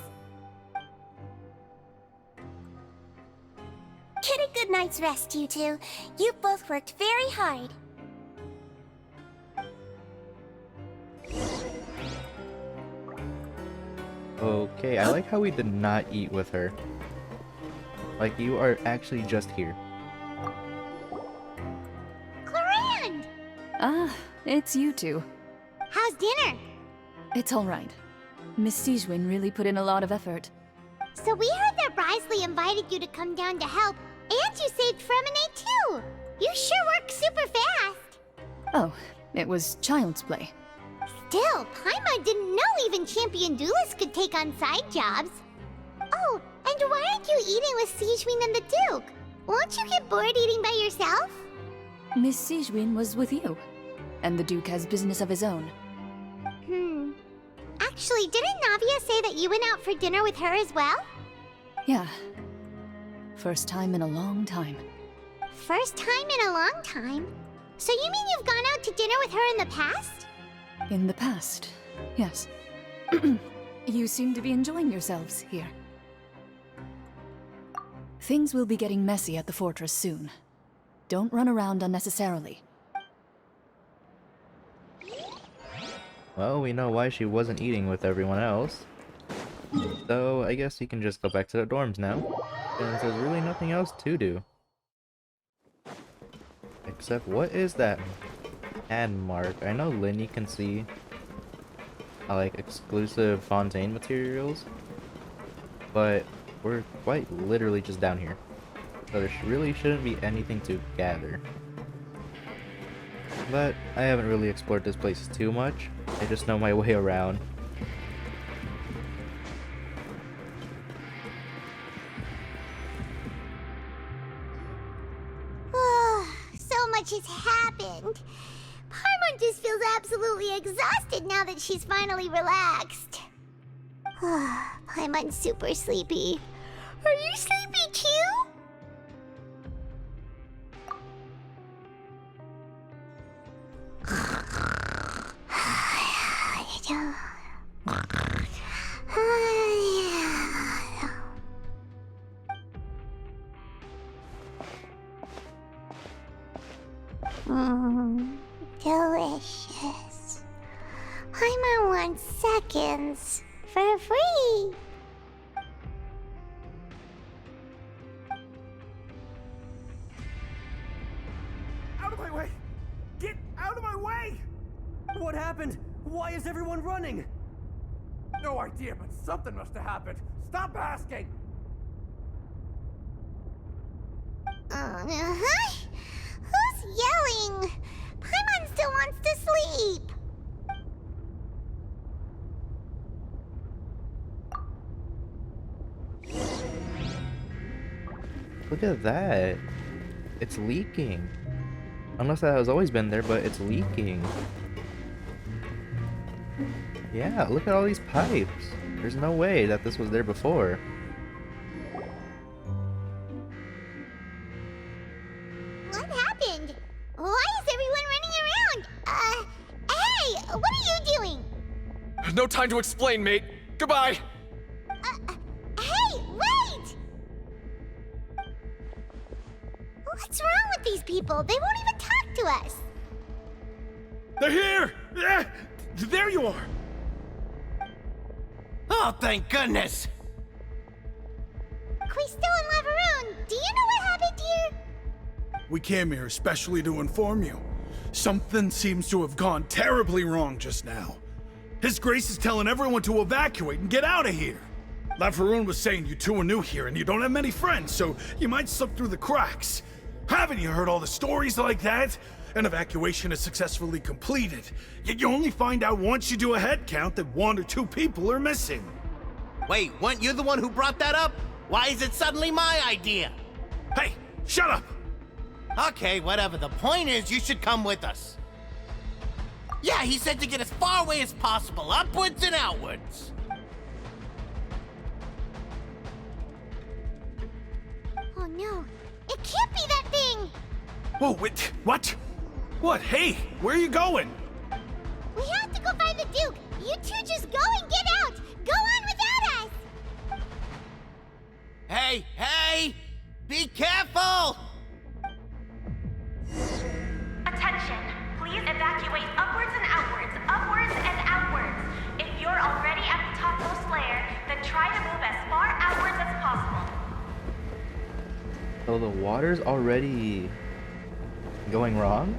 Get a good night's rest, you two. You both worked very hard. Okay, I like how we did not eat with her. Like, you are actually just here. Clorinde! Ah, it's you two. How's dinner? It's alright. Miss Sigewin really put in a lot of effort. So we heard that Wriothesley invited you to come down to help, and you saved Fremenade too! You sure work super fast! Oh, it was child's play. Still, Paimon didn't know even champion duelists could take on side jobs. Oh, and why aren't you eating with Sigewin and the Duke? Won't you get bored eating by yourself? Miss Sigewin was with you, and the Duke has business of his own. Actually, didn't Navia say that you went out for dinner with her as well? Yeah. First time in a long time. First time in a long time? So you mean you've gone out to dinner with her in the past? In the past, yes. You seem to be enjoying yourselves here. Things will be getting messy at the fortress soon. Don't run around unnecessarily. Well, we know why she wasn't eating with everyone else. So, I guess you can just go back to the dorms now. Since there's really nothing else to do. Except, what is that hand mark? I know Lyney can see like exclusive Fontaine materials, but we're quite literally just down here. So there really shouldn't be anything to gather. But I haven't really explored this place too much. I just know my way around. So much has happened. Paimon just feels absolutely exhausted now that she's finally relaxed. Paimon's super sleepy. Are you sleepy too? Delicious. Paimon wants seconds for free. Out of my way! Get out of my way! What happened? Why is everyone running? No idea, but something must have happened. Stop asking! Who's yelling? Paimon still wants to sleep. Look at that. It's leaking. Unless that has always been there, but it's leaking. Yeah, look at all these pipes. There's no way that this was there before. What happened? Why is everyone running around? Hey, what are you doing? No time to explain, mate. Goodbye! Hey, wait! What's wrong with these people? They won't even talk to us. They're here! There you are! Oh, thank goodness! Quisto and Laveroon, do you know what happened here? We came here especially to inform you. Something seems to have gone terribly wrong just now. His Grace is telling everyone to evacuate and get out of here. Laveroon was saying you two are new here and you don't have many friends, so you might slip through the cracks. Haven't you heard all the stories like that? An evacuation is successfully completed, yet you only find out once you do a head count that 1 or 2 people are missing. Wait, weren't you the one who brought that up? Why is it suddenly my idea? Hey, shut up! Okay, whatever. The point is, you should come with us. Yeah, he said to get as far away as possible, upwards and outwards. Oh no, it can't be that thing! Whoa, wait, what? What? Hey, where are you going? We have to go find the Duke! You two just go and get out! Go on without us! Hey, hey! Be careful! Attention! Please evacuate upwards and outwards, upwards and outwards. If you're already at the topmost layer, So the water's already going wrong?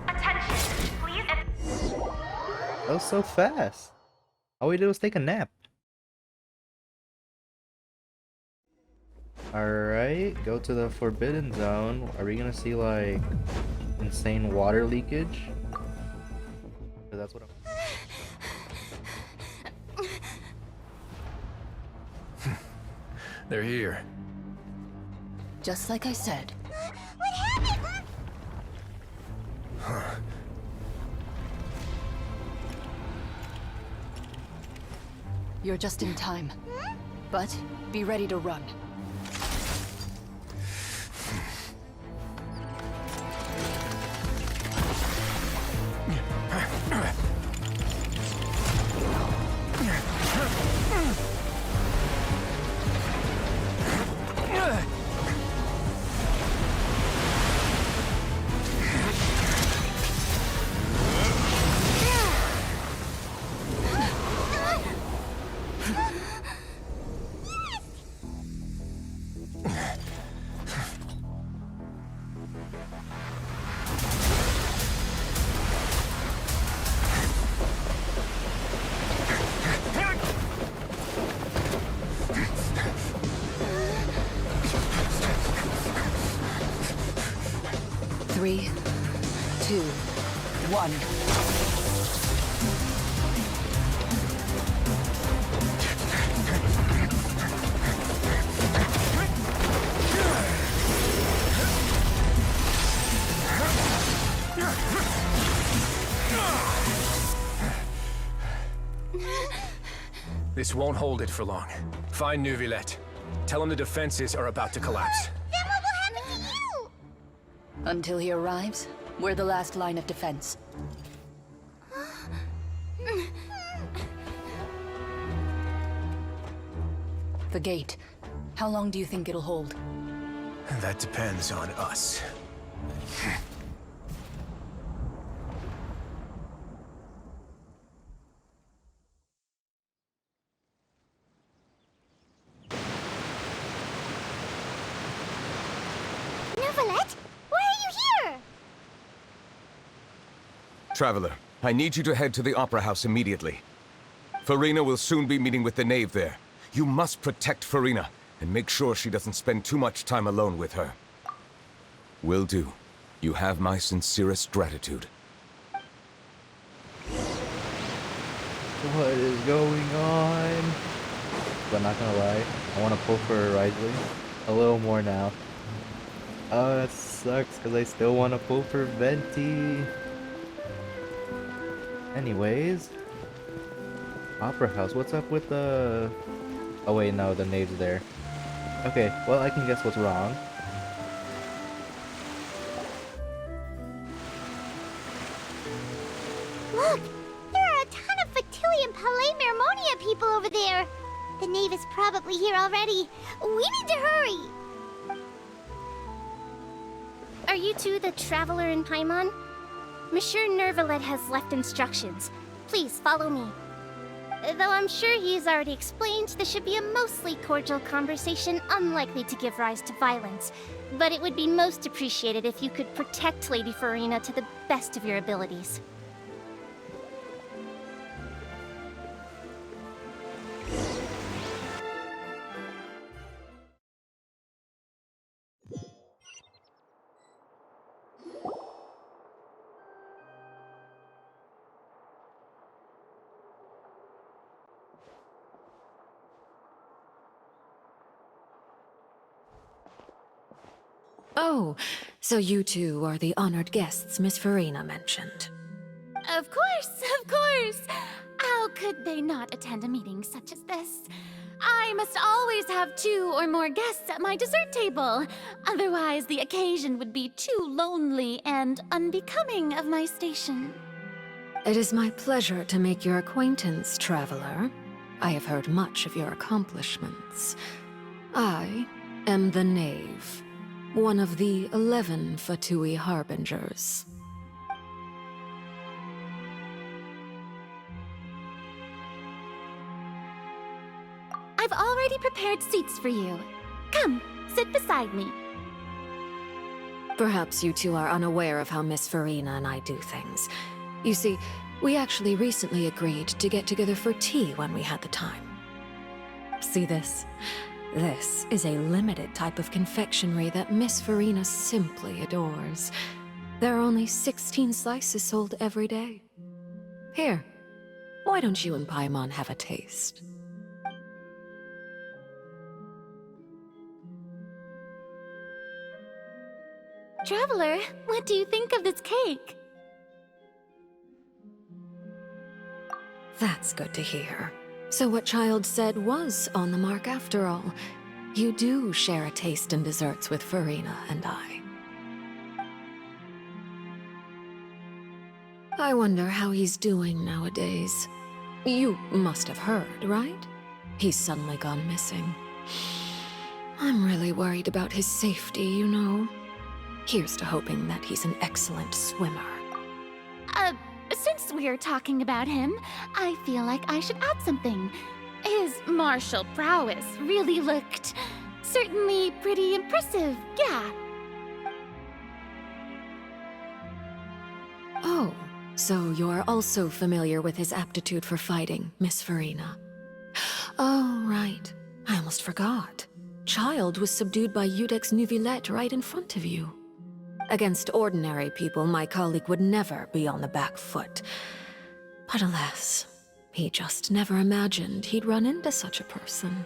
Attention, please. That was so fast. All we did was take a nap. Alright, go to the Forbidden Zone. Are we gonna see like insane water leakage? 'Cause that's what I'm... They're here. Just like I said. What happened? You're just in time. But be ready to run. Three, two, one. This won't hold it for long. Find Neuvillette. Tell him the defenses are about to collapse. Then what will happen to you? Until he arrives, we're the last line of defense. The gate. How long do you think it'll hold? That depends on us. Neuvillette? Why are you here? Traveler, I need you to head to the Opera House immediately. Farina will soon be meeting with the knave there. You must protect Farina, and make sure she doesn't spend too much time alone with her. Will do. You have my sincerest gratitude. What is going on? But not gonna lie, I want to pull for Wriothesley a little more now. Oh, that sucks because I still want to pull for Venti. Anyways, Opera House. What's up with the? Oh wait, no, the knave's there. Okay, well I can guess what's wrong. Look! There are a ton of Fatui and Mermonia people over there! The knave is probably here already. We need to hurry! Are you two the Traveler in Paimon? Monsieur Neuvillette has left instructions. Please follow me. Though I'm sure he's already explained, this should be a mostly cordial conversation, unlikely to give rise to violence. But it would be most appreciated if you could protect Lady Farina to the best of your abilities. Oh, so you two are the honored guests Miss Farina mentioned. Of course, of course! How could they not attend a meeting such as this? I must always have 2 or more guests at my dessert table. Otherwise, the occasion would be too lonely and unbecoming of my station. It is my pleasure to make your acquaintance, Traveler. I have heard much of your accomplishments. I am the Knave, one of the 11 Fatui Harbingers. I've already prepared seats for you. Come, sit beside me. Perhaps you two are unaware of how Miss Farina and I do things. You see, we actually recently agreed to get together for tea when we had the time. See this? This is a limited type of confectionery that Miss Farina simply adores. There are only 16 slices sold every day. Here, why don't you and Paimon have a taste? Traveler, what do you think of this cake? That's good to hear. So what Childe said was on the mark after all. You do share a taste in desserts with Farina and I. I wonder how he's doing nowadays. You must have heard, right? He's suddenly gone missing. I'm really worried about his safety, you know. Here's to hoping that he's an excellent swimmer. Since we're talking about him, I feel like I should add something. His martial prowess really looked certainly pretty impressive, yeah. Oh, so you're also familiar with his aptitude for fighting, Miss Farina. Oh, right. I almost forgot. Childe was subdued by Iudex Neuvillette right in front of you. Against ordinary people, my colleague would never be on the back foot. But alas, he just never imagined he'd run into such a person.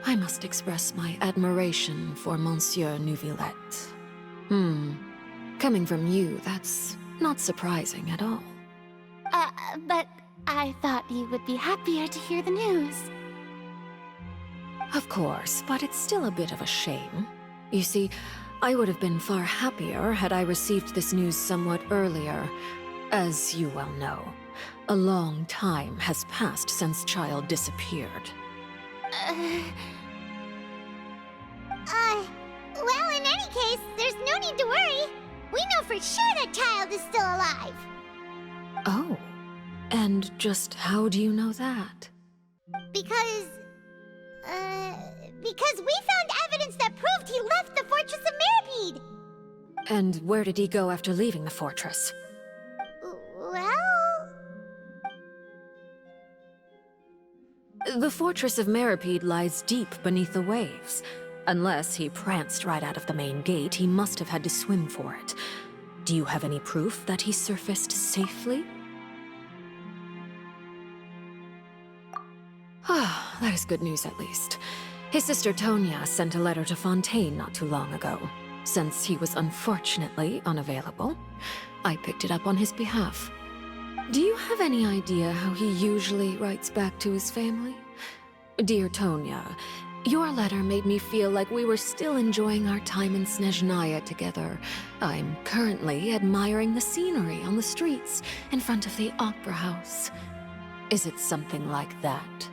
I must express my admiration for Monsieur Neuvillette. Coming from you, that's not surprising at all. But I thought you would be happier to hear the news. Of course, but it's still a bit of a shame. You see, I would have been far happier had I received this news somewhat earlier. As you well know, a long time has passed since Childe disappeared. Well, in any case, there's no need to worry. We know for sure that Childe is still alive. Oh, and just how do you know that? Because we found evidence that proved he left the Fortress of Meripede. And where did he go after leaving the fortress? Well... The Fortress of Meripede lies deep beneath the waves. Unless he pranced right out of the main gate, he must have had to swim for it. Do you have any proof that he surfaced safely? Ah, that is good news at least. His sister Tonya sent a letter to Fontaine not too long ago. Since he was unfortunately unavailable, I picked it up on his behalf. Do you have any idea how he usually writes back to his family? Dear Tonya, your letter made me feel like we were still enjoying our time in Snezhnaya together. I'm currently admiring the scenery on the streets in front of the opera house. Is it something like that?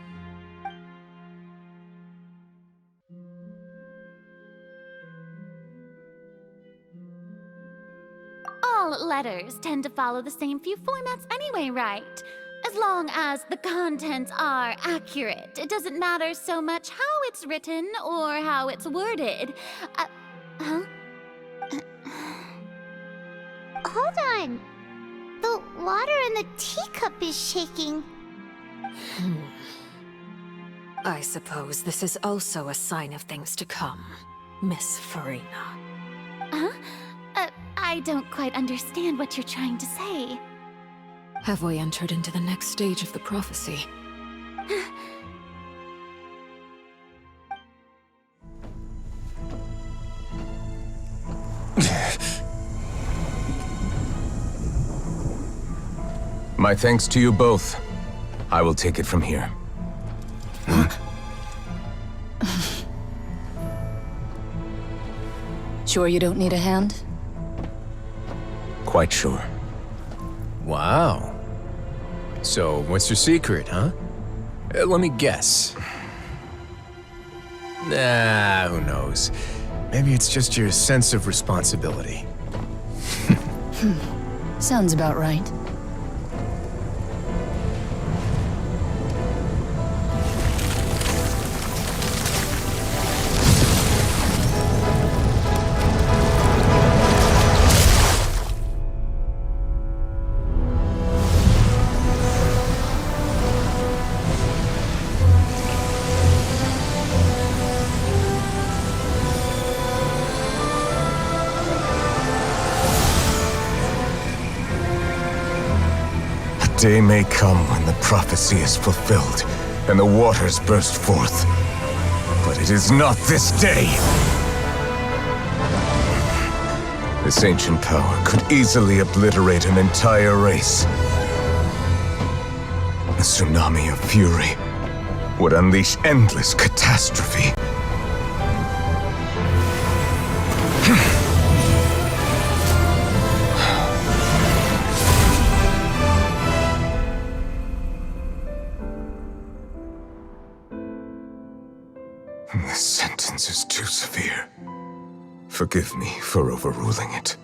All letters tend to follow the same few formats anyway, right? As long as the contents are accurate, it doesn't matter so much how it's written or how it's worded. Huh? Hold on. The water in the teacup is shaking. I suppose this is also a sign of things to come, Miss Farina. Huh? I don't quite understand what you're trying to say. Have we entered into the next stage of the prophecy? My thanks to you both. I will take it from here. Sure you don't need a hand? Quite sure. Wow. So, what's your secret, huh? Let me guess. Nah, who knows? Maybe it's just your sense of responsibility. Sounds about right. day may come when the prophecy is fulfilled and the waters burst forth. But it is not this day! This ancient power could easily obliterate an entire race. A tsunami of fury would unleash endless catastrophe. This sentence is too severe. Forgive me for overruling it.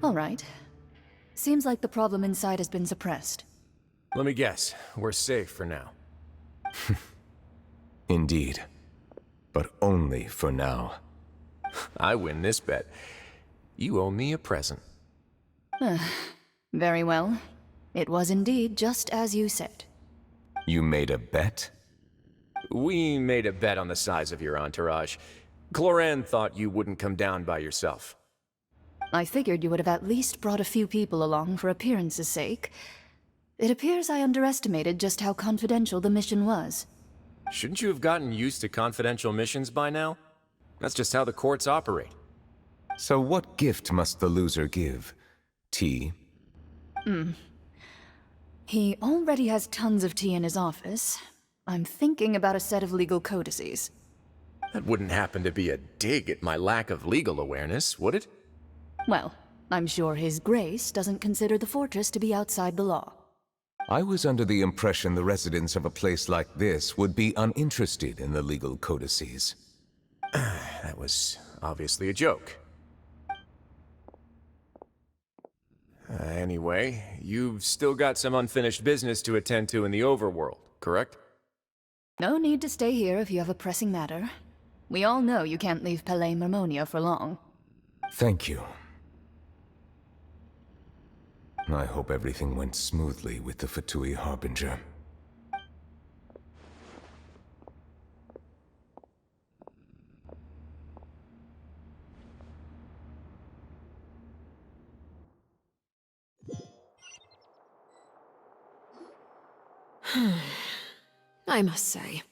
All right. Seems like the problem inside has been suppressed. Let me guess, we're safe for now. Indeed. But only for now. I win this bet. You owe me a present. Very well. It was indeed just as you said. You made a bet? We made a bet on the size of your entourage. Clorinde thought you wouldn't come down by yourself. I figured you would have at least brought a few people along for appearance's sake. It appears I underestimated just how confidential the mission was. Shouldn't you have gotten used to confidential missions by now? That's just how the courts operate. So what gift must the loser give? Tea? He already has tons of tea in his office. I'm thinking about a set of legal codices. That wouldn't happen to be a dig at my lack of legal awareness, would it? Well, I'm sure His Grace doesn't consider the fortress to be outside the law. I was under the impression the residents of a place like this would be uninterested in the legal codices. That was obviously a joke. Anyway, you've still got some unfinished business to attend to in the overworld, correct? No need to stay here if you have a pressing matter. We all know you can't leave Palais Mermonia for long. Thank you. I hope everything went smoothly with the Fatui Harbinger. I must say,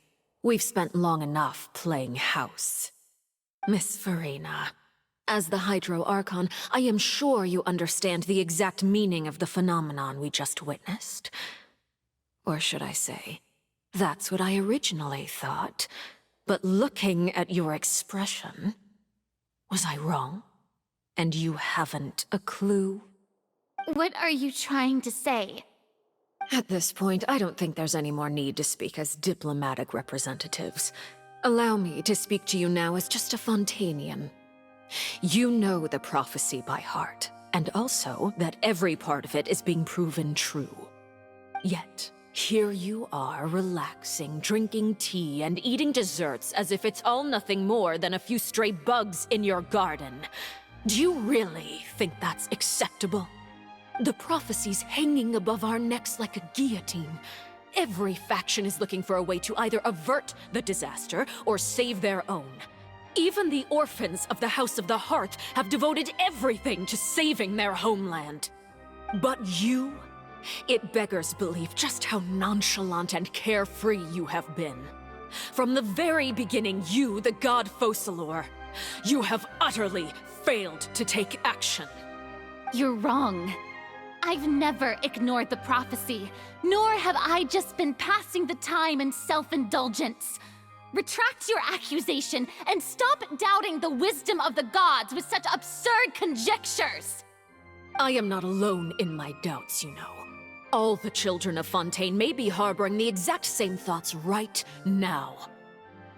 we've spent long enough playing house. Miss Farina, as the Hydro Archon, I am sure you understand the exact meaning of the phenomenon we just witnessed. Or should I say, that's what I originally thought. But looking at your expression, was I wrong? And you haven't a clue? What are you trying to say? At this point, I don't think there's any more need to speak as diplomatic representatives. Allow me to speak to you now as just a Fontanian. You know the prophecy by heart, and also that every part of it is being proven true. Yet, here you are relaxing, drinking tea, and eating desserts as if it's all nothing more than a few stray bugs in your garden. Do you really think that's acceptable? The prophecy's hanging above our necks like a guillotine. Every faction is looking for a way to either avert the disaster or save their own. Even the orphans of the House of the Hearth have devoted everything to saving their homeland. But you? It beggars belief just how nonchalant and carefree you have been. From the very beginning, you, the god Focalor, you have utterly failed to take action. You're wrong. I've never ignored the prophecy, nor have I just been passing the time in self-indulgence. Retract your accusation and stop doubting the wisdom of the gods with such absurd conjectures! I am not alone in my doubts, you know. All the children of Fontaine may be harboring the exact same thoughts right now.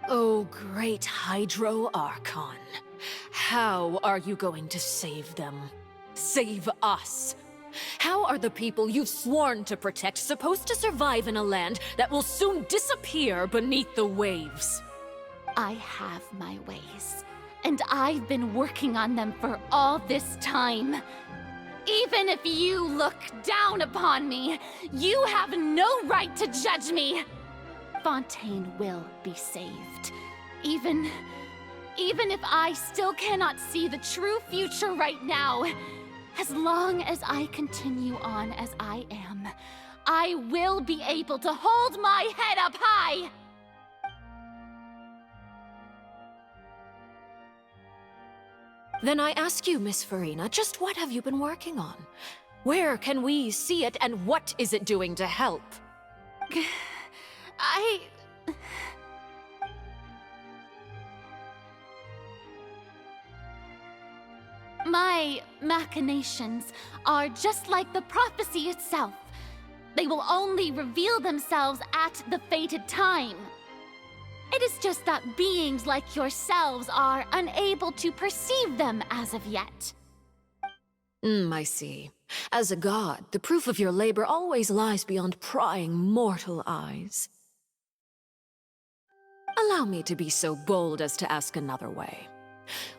Oh, great Hydro Archon. How are you going to save them? Save us? How are the people you've sworn to protect supposed to survive in a land that will soon disappear beneath the waves? I have my ways, and I've been working on them for all this time. Even if you look down upon me, you have no right to judge me! Fontaine will be saved. Even if I still cannot see the true future right now, as long as I continue on as I am, I will be able to hold my head up high! Then I ask you, Miss Farina, just what have you been working on? Where can we see it, and what is it doing to help? My machinations are just like the prophecy itself. They will only reveal themselves at the fated time. It is just that beings like yourselves are unable to perceive them as of yet. I see. As a god, the proof of your labor always lies beyond prying mortal eyes. Allow me to be so bold as to ask another way.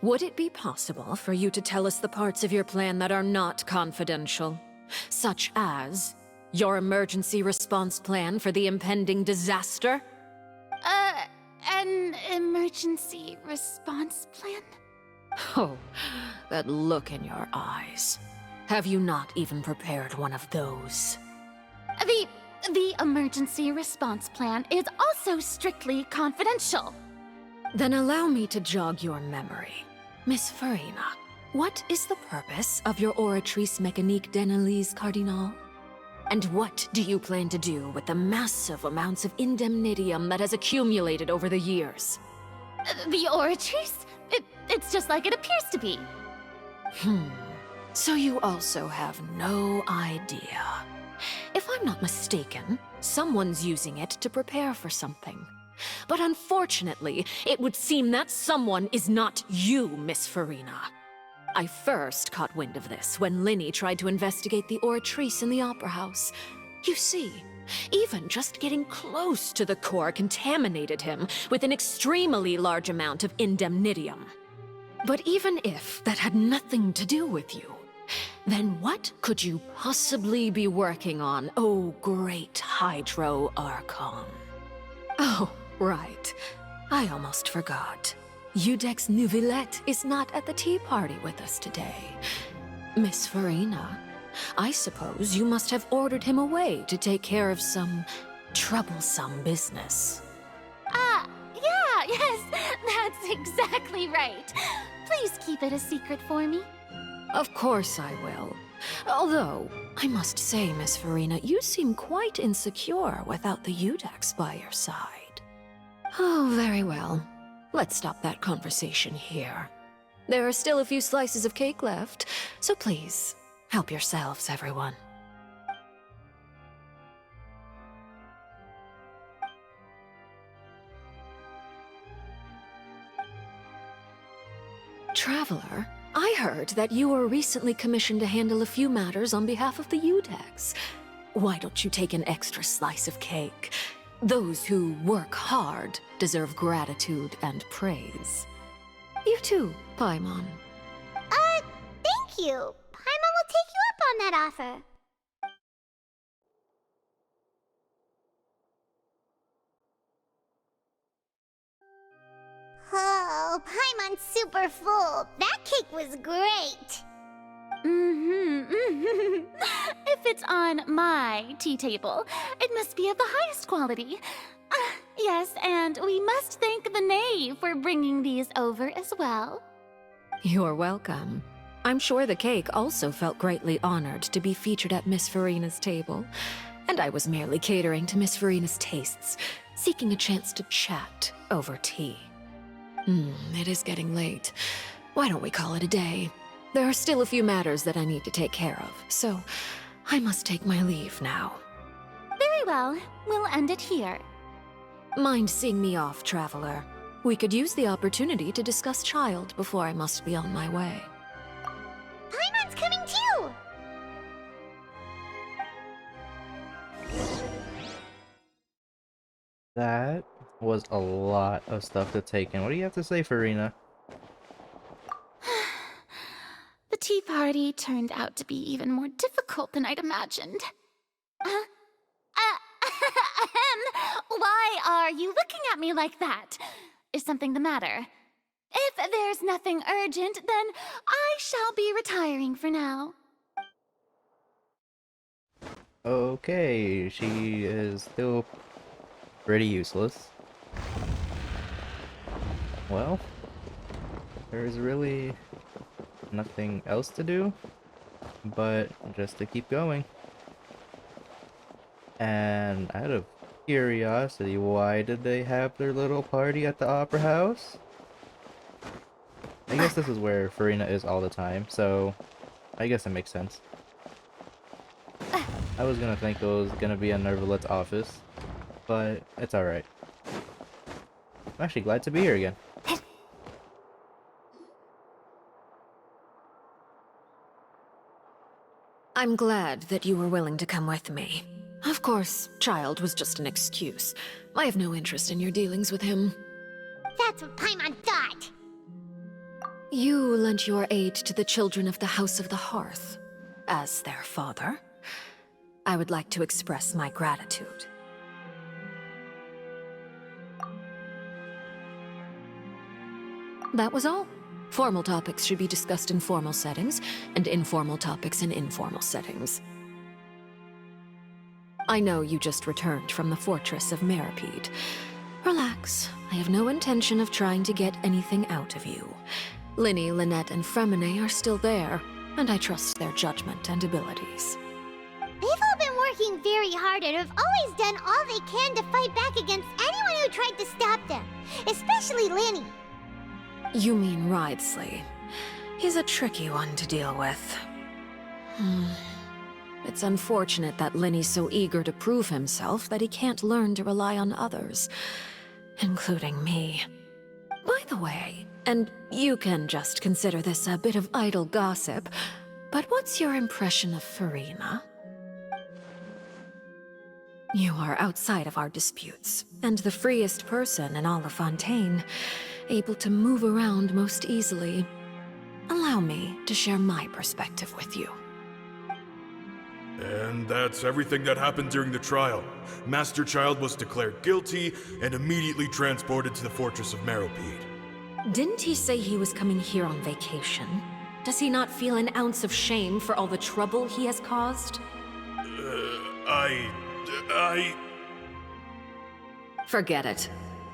Would it be possible for you to tell us the parts of your plan that are not confidential? Such as your emergency response plan for the impending disaster? An emergency response plan? Oh, that look in your eyes. Have you not even prepared one of those? The emergency response plan is also strictly confidential. Then allow me to jog your memory. Miss Farina, what is the purpose of your Oratrice Mécanique d'Analyse Cardinal? And what do you plan to do with the massive amounts of indemnitium that has accumulated over the years? The Oratrice? It's just like it appears to be. So you also have no idea. If I'm not mistaken, someone's using it to prepare for something. But unfortunately, it would seem that someone is not you, Miss Farina. I first caught wind of this when Lyney tried to investigate the Oratrice in the Opera House. You see, even just getting close to the core contaminated him with an extremely large amount of indemnitium. But even if that had nothing to do with you, then what could you possibly be working on, oh great Hydro Archon? Oh, right. I almost forgot. Udex Neuvillette is not at the tea party with us today. Miss Farina, I suppose you must have ordered him away to take care of some troublesome business. Yes, that's exactly right. Please keep it a secret for me. Of course I will. Although, I must say, Miss Farina, you seem quite insecure without the Udex by your side. Oh, very well. Let's stop that conversation here. There are still a few slices of cake left, so please, help yourselves, everyone. Traveler, I heard that you were recently commissioned to handle a few matters on behalf of the Udex. Why don't you take an extra slice of cake? Those who work hard deserve gratitude and praise. You too, Paimon. Thank you. Paimon will take you up on that offer. Oh, Paimon's super full. That cake was great. If it's on my tea table, it must be of the highest quality. Yes, and we must thank the knave for bringing these over as well. You're welcome. I'm sure the cake also felt greatly honored to be featured at Miss Farina's table, and I was merely catering to Miss Farina's tastes, seeking a chance to chat over tea. It is getting late. Why don't we call it a day? There are still a few matters that I need to take care of, so I must take my leave now. Very well. We'll end it here. Mind seeing me off, Traveler? We could use the opportunity to discuss Childe before I must be on my way. Paimon's coming too! That was a lot of stuff to take in. What do you have to say, Farina? The tea party party turned out to be even more difficult than I'd imagined. Why are you looking at me like that? Is something the matter? If there's nothing urgent, then I shall be retiring for now. Okay, she is still pretty useless. Well, there's really nothing else to do but just to keep going. And out of curiosity, why did they have their little party at the Opera House? I guess this is where Furina is all the time, so I guess it makes sense. I was gonna think it was gonna be in Nervalet's office, but it's alright. I'm actually glad to be here again. I'm glad that you were willing to come with me. Of course, Childe was just an excuse. I have no interest in your dealings with him. That's what Paimon thought. You lent your aid to the children of the House of the Hearth. As their father, I would like to express my gratitude. That was all. Formal topics should be discussed in formal settings, and informal topics in informal settings. I know you just returned from the fortress of Meripede. Relax. I have no intention of trying to get anything out of you. Lyney, Lynette, and Fremine are still there, and I trust their judgment and abilities. They've all been working very hard and have always done all they can to fight back against anyone who tried to stop them, especially Lyney. You mean Wriothesley. He's a tricky one to deal with. It's unfortunate that Lyney's so eager to prove himself that he can't learn to rely on others, including me. By the way, and you can just consider this a bit of idle gossip, but what's your impression of Furina? You are outside of our disputes, and the freest person in all of Fontaine, able to move around most easily. Allow me to share my perspective with you. And that's everything that happened during the trial. Master Childe was declared guilty and immediately transported to the Fortress of Meripede. Didn't he say he was coming here on vacation? Does he not feel an ounce of shame for all the trouble he has caused? Forget it.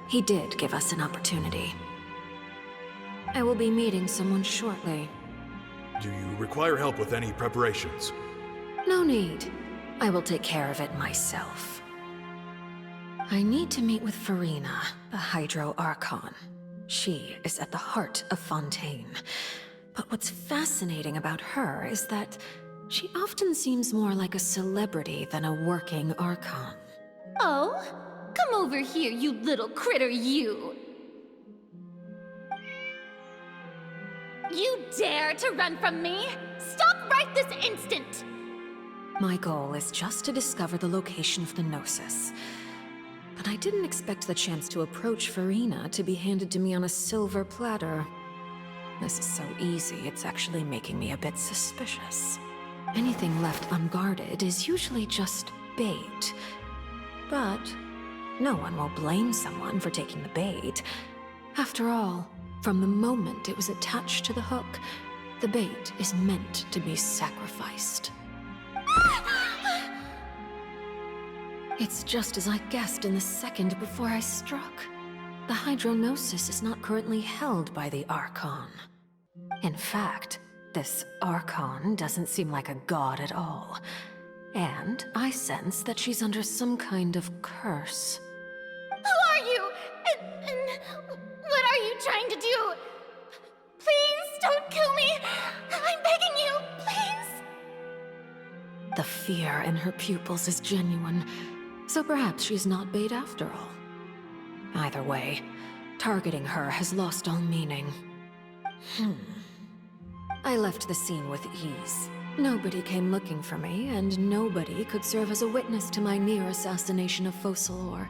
He did give us an opportunity. I will be meeting someone shortly. Do you require help with any preparations? No need. I will take care of it myself. I need to meet with Furina, the Hydro Archon. She is at the heart of Fontaine. But what's fascinating about her is that she often seems more like a celebrity than a working Archon. Oh? Come over here, you little critter, you! You dare to run from me? Stop right this instant! My goal is just to discover the location of the Gnosis. But I didn't expect the chance to approach Furina to be handed to me on a silver platter. This is so easy, it's actually making me a bit suspicious. Anything left unguarded is usually just bait. But no one will blame someone for taking the bait. After all, from the moment it was attached to the hook, the bait is meant to be sacrificed. It's just as I guessed in the second before I struck. The Hydronosis is not currently held by the Archon. In fact, this Archon doesn't seem like a god at all. And I sense that she's under some kind of curse. Who are you? And what are you trying to do? Please don't kill me! I'm begging you, please! The fear in her pupils is genuine, so perhaps she's not bait after all. Either way, targeting her has lost all meaning. I left the scene with ease. Nobody came looking for me, and nobody could serve as a witness to my near assassination of Focalor.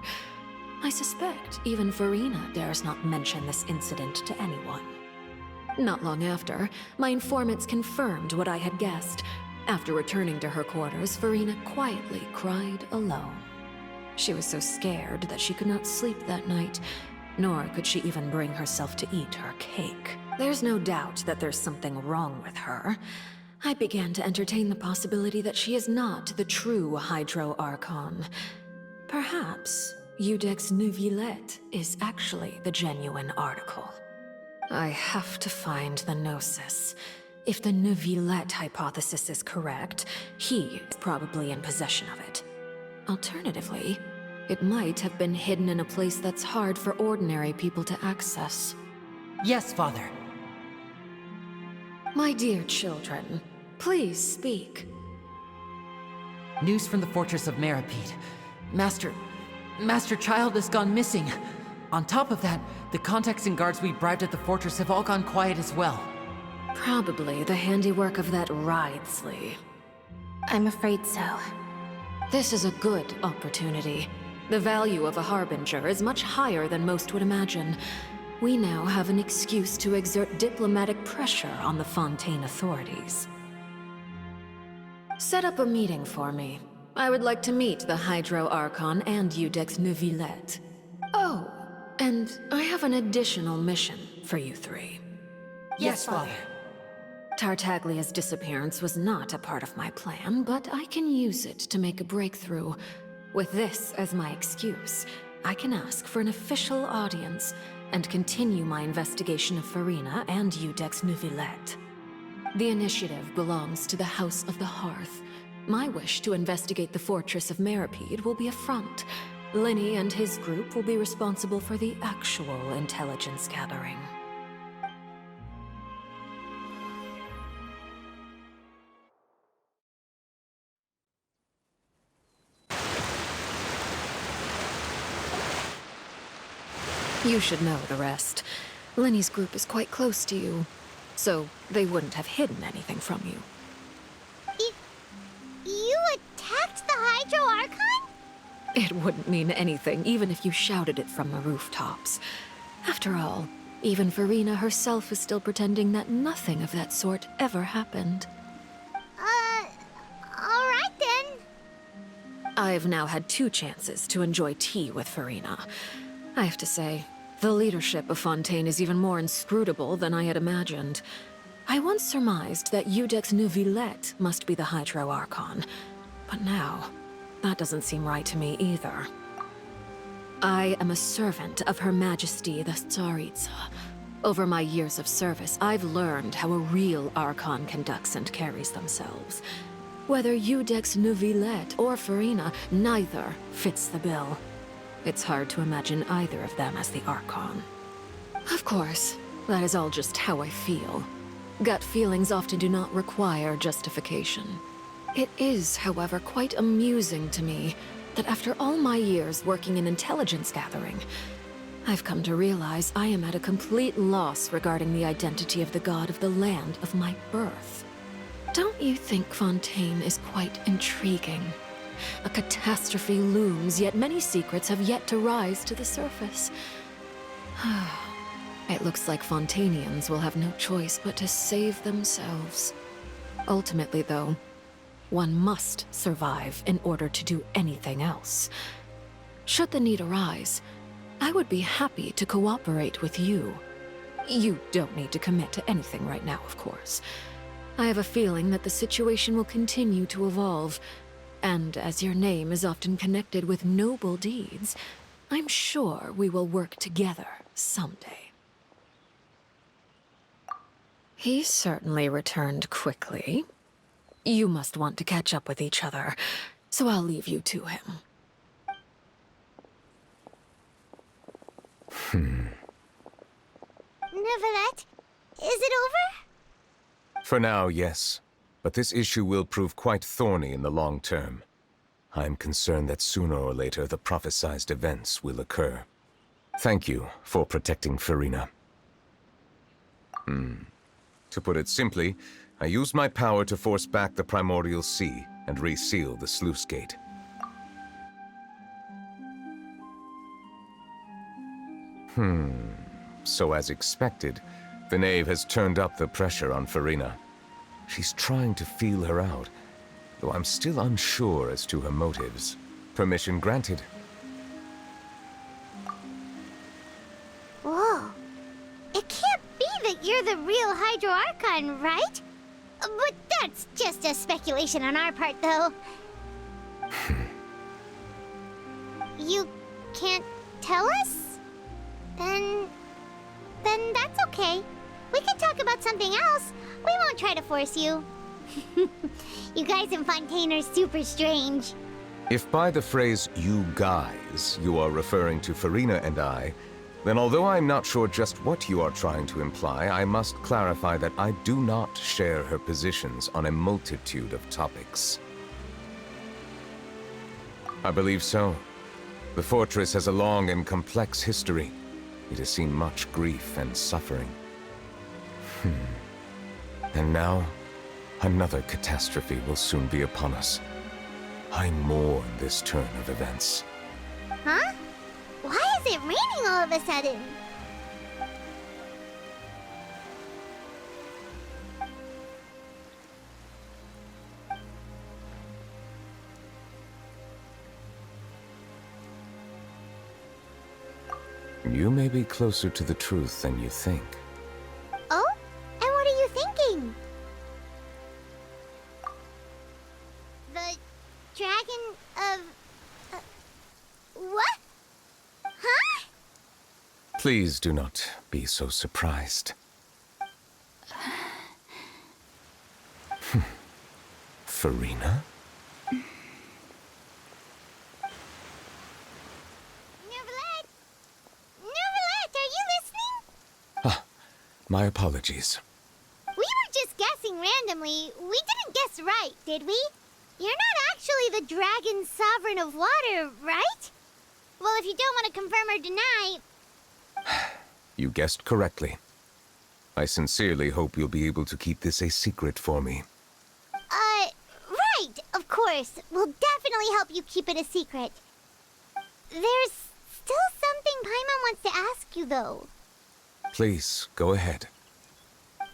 I suspect even Furina dares not mention this incident to anyone. Not long after, my informants confirmed what I had guessed. After returning to her quarters, Furina quietly cried alone. She was so scared that she could not sleep that night, nor could she even bring herself to eat her cake. There's no doubt that there's something wrong with her. I began to entertain the possibility that she is not the true Hydro Archon. Perhaps Iudex Neuvillette is actually the genuine article. I have to find the Gnosis. If the Neuvillette hypothesis is correct, he is probably in possession of it. Alternatively, it might have been hidden in a place that's hard for ordinary people to access. Yes, Father. My dear children, please speak. News from the Fortress of Meripede. Master Childe has gone missing. On top of that, the contacts and guards we bribed at the fortress have all gone quiet as well. Probably the handiwork of that Wriothesley. I'm afraid so. This is a good opportunity. The value of a Harbinger is much higher than most would imagine. We now have an excuse to exert diplomatic pressure on the Fontaine authorities. Set up a meeting for me. I would like to meet the Hydro Archon and Iudex Neuvillette. Oh, and I have an additional mission for you three. Yes, Father. Tartaglia's disappearance was not a part of my plan, but I can use it to make a breakthrough. With this as my excuse, I can ask for an official audience and continue my investigation of Furina and Iudex Neuvillette. The initiative belongs to the House of the Hearth. My wish to investigate the Fortress of Meripede will be a front. Lyney and his group will be responsible for the actual intelligence gathering. You should know the rest. Lyney's group is quite close to you, so they wouldn't have hidden anything from you. You attacked the Hydro Archon? It wouldn't mean anything, even if you shouted it from the rooftops. After all, even Furina herself is still pretending that nothing of that sort ever happened. Alright then. I've now had 2 chances to enjoy tea with Furina. I have to say, the leadership of Fontaine is even more inscrutable than I had imagined. I once surmised that Iudex Neuvillette must be the Hydro Archon, but now, that doesn't seem right to me either. I am a servant of Her Majesty the Tsaritsa. Over my years of service, I've learned how a real Archon conducts and carries themselves. Whether Iudex Neuvillette or Furina, neither fits the bill. It's hard to imagine either of them as the Archon. Of course, that is all just how I feel. Gut feelings often do not require justification. It is, however, quite amusing to me that after all my years working in intelligence gathering, I've come to realize I am at a complete loss regarding the identity of the god of the land of my birth. Don't you think Fontaine is quite intriguing? A catastrophe looms, yet many secrets have yet to rise to the surface. It looks like Fontainians will have no choice but to save themselves. Ultimately, though, one must survive in order to do anything else. Should the need arise, I would be happy to cooperate with you. You don't need to commit to anything right now, of course. I have a feeling that the situation will continue to evolve, and as your name is often connected with noble deeds, I'm sure we will work together someday. He certainly returned quickly. You must want to catch up with each other, so I'll leave you to him. Neuvillette, is it over? For now, yes. But this issue will prove quite thorny in the long term. I'm concerned that sooner or later the prophesized events will occur. Thank you for protecting Furina. To put it simply, I used my power to force back the Primordial Sea and reseal the sluice gate. So as expected, The Knave has turned up the pressure on Farina. She's trying to feel her out, though I'm still unsure as to her motives. Permission granted. Whoa. It can't be that you're the real Hydro Archon, right? But that's just a speculation on our part, though. You can't tell us? Then that's okay. We can talk about something else. We won't try to force you. You guys in Fontaine are super strange. If by the phrase, you guys, you are referring to Farina and I, then although I'm not sure just what you are trying to imply, I must clarify that I do not share her positions on a multitude of topics. I believe so. The fortress has a long and complex history. It has seen much grief and suffering. And now, another catastrophe will soon be upon us. I mourn this turn of events. Huh? Why is it raining all of a sudden? You may be closer to the truth than you think. Oh? And what are you thinking? The dragon of... what? Huh? Please do not be so surprised. Farina? My apologies. We were just guessing randomly. We didn't guess right, did we? You're not actually the dragon sovereign of water, right? Well, if you don't want to confirm or deny... You guessed correctly. I sincerely hope you'll be able to keep this a secret for me. Right, of course. We'll definitely help you keep it a secret. There's still something Paimon wants to ask you, though. Please, go ahead.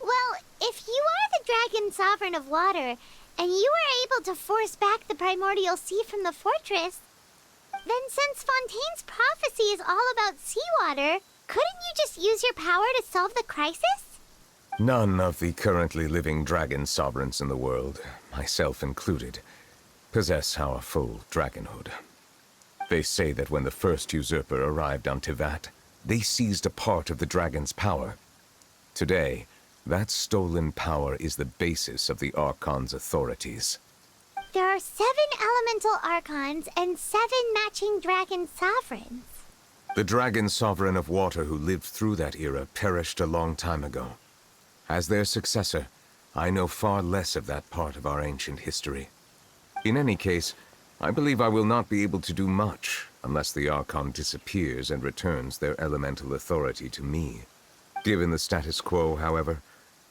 Well, if you are the dragon sovereign of water, and you were able to force back the primordial sea from the fortress, then since Fontaine's prophecy is all about seawater, couldn't you just use your power to solve the crisis? None of the currently living dragon sovereigns in the world, myself included, possess our full dragonhood. They say that when the first usurper arrived on Tivat, they seized a part of the dragon's power. Today, that stolen power is the basis of the Archon's authorities. There are 7 elemental Archons and 7 matching dragon sovereigns. The dragon sovereign of water who lived through that era perished a long time ago. As their successor, I know far less of that part of our ancient history. In any case, I believe I will not be able to do much unless the Archon disappears and returns their elemental authority to me. Given the status quo, however,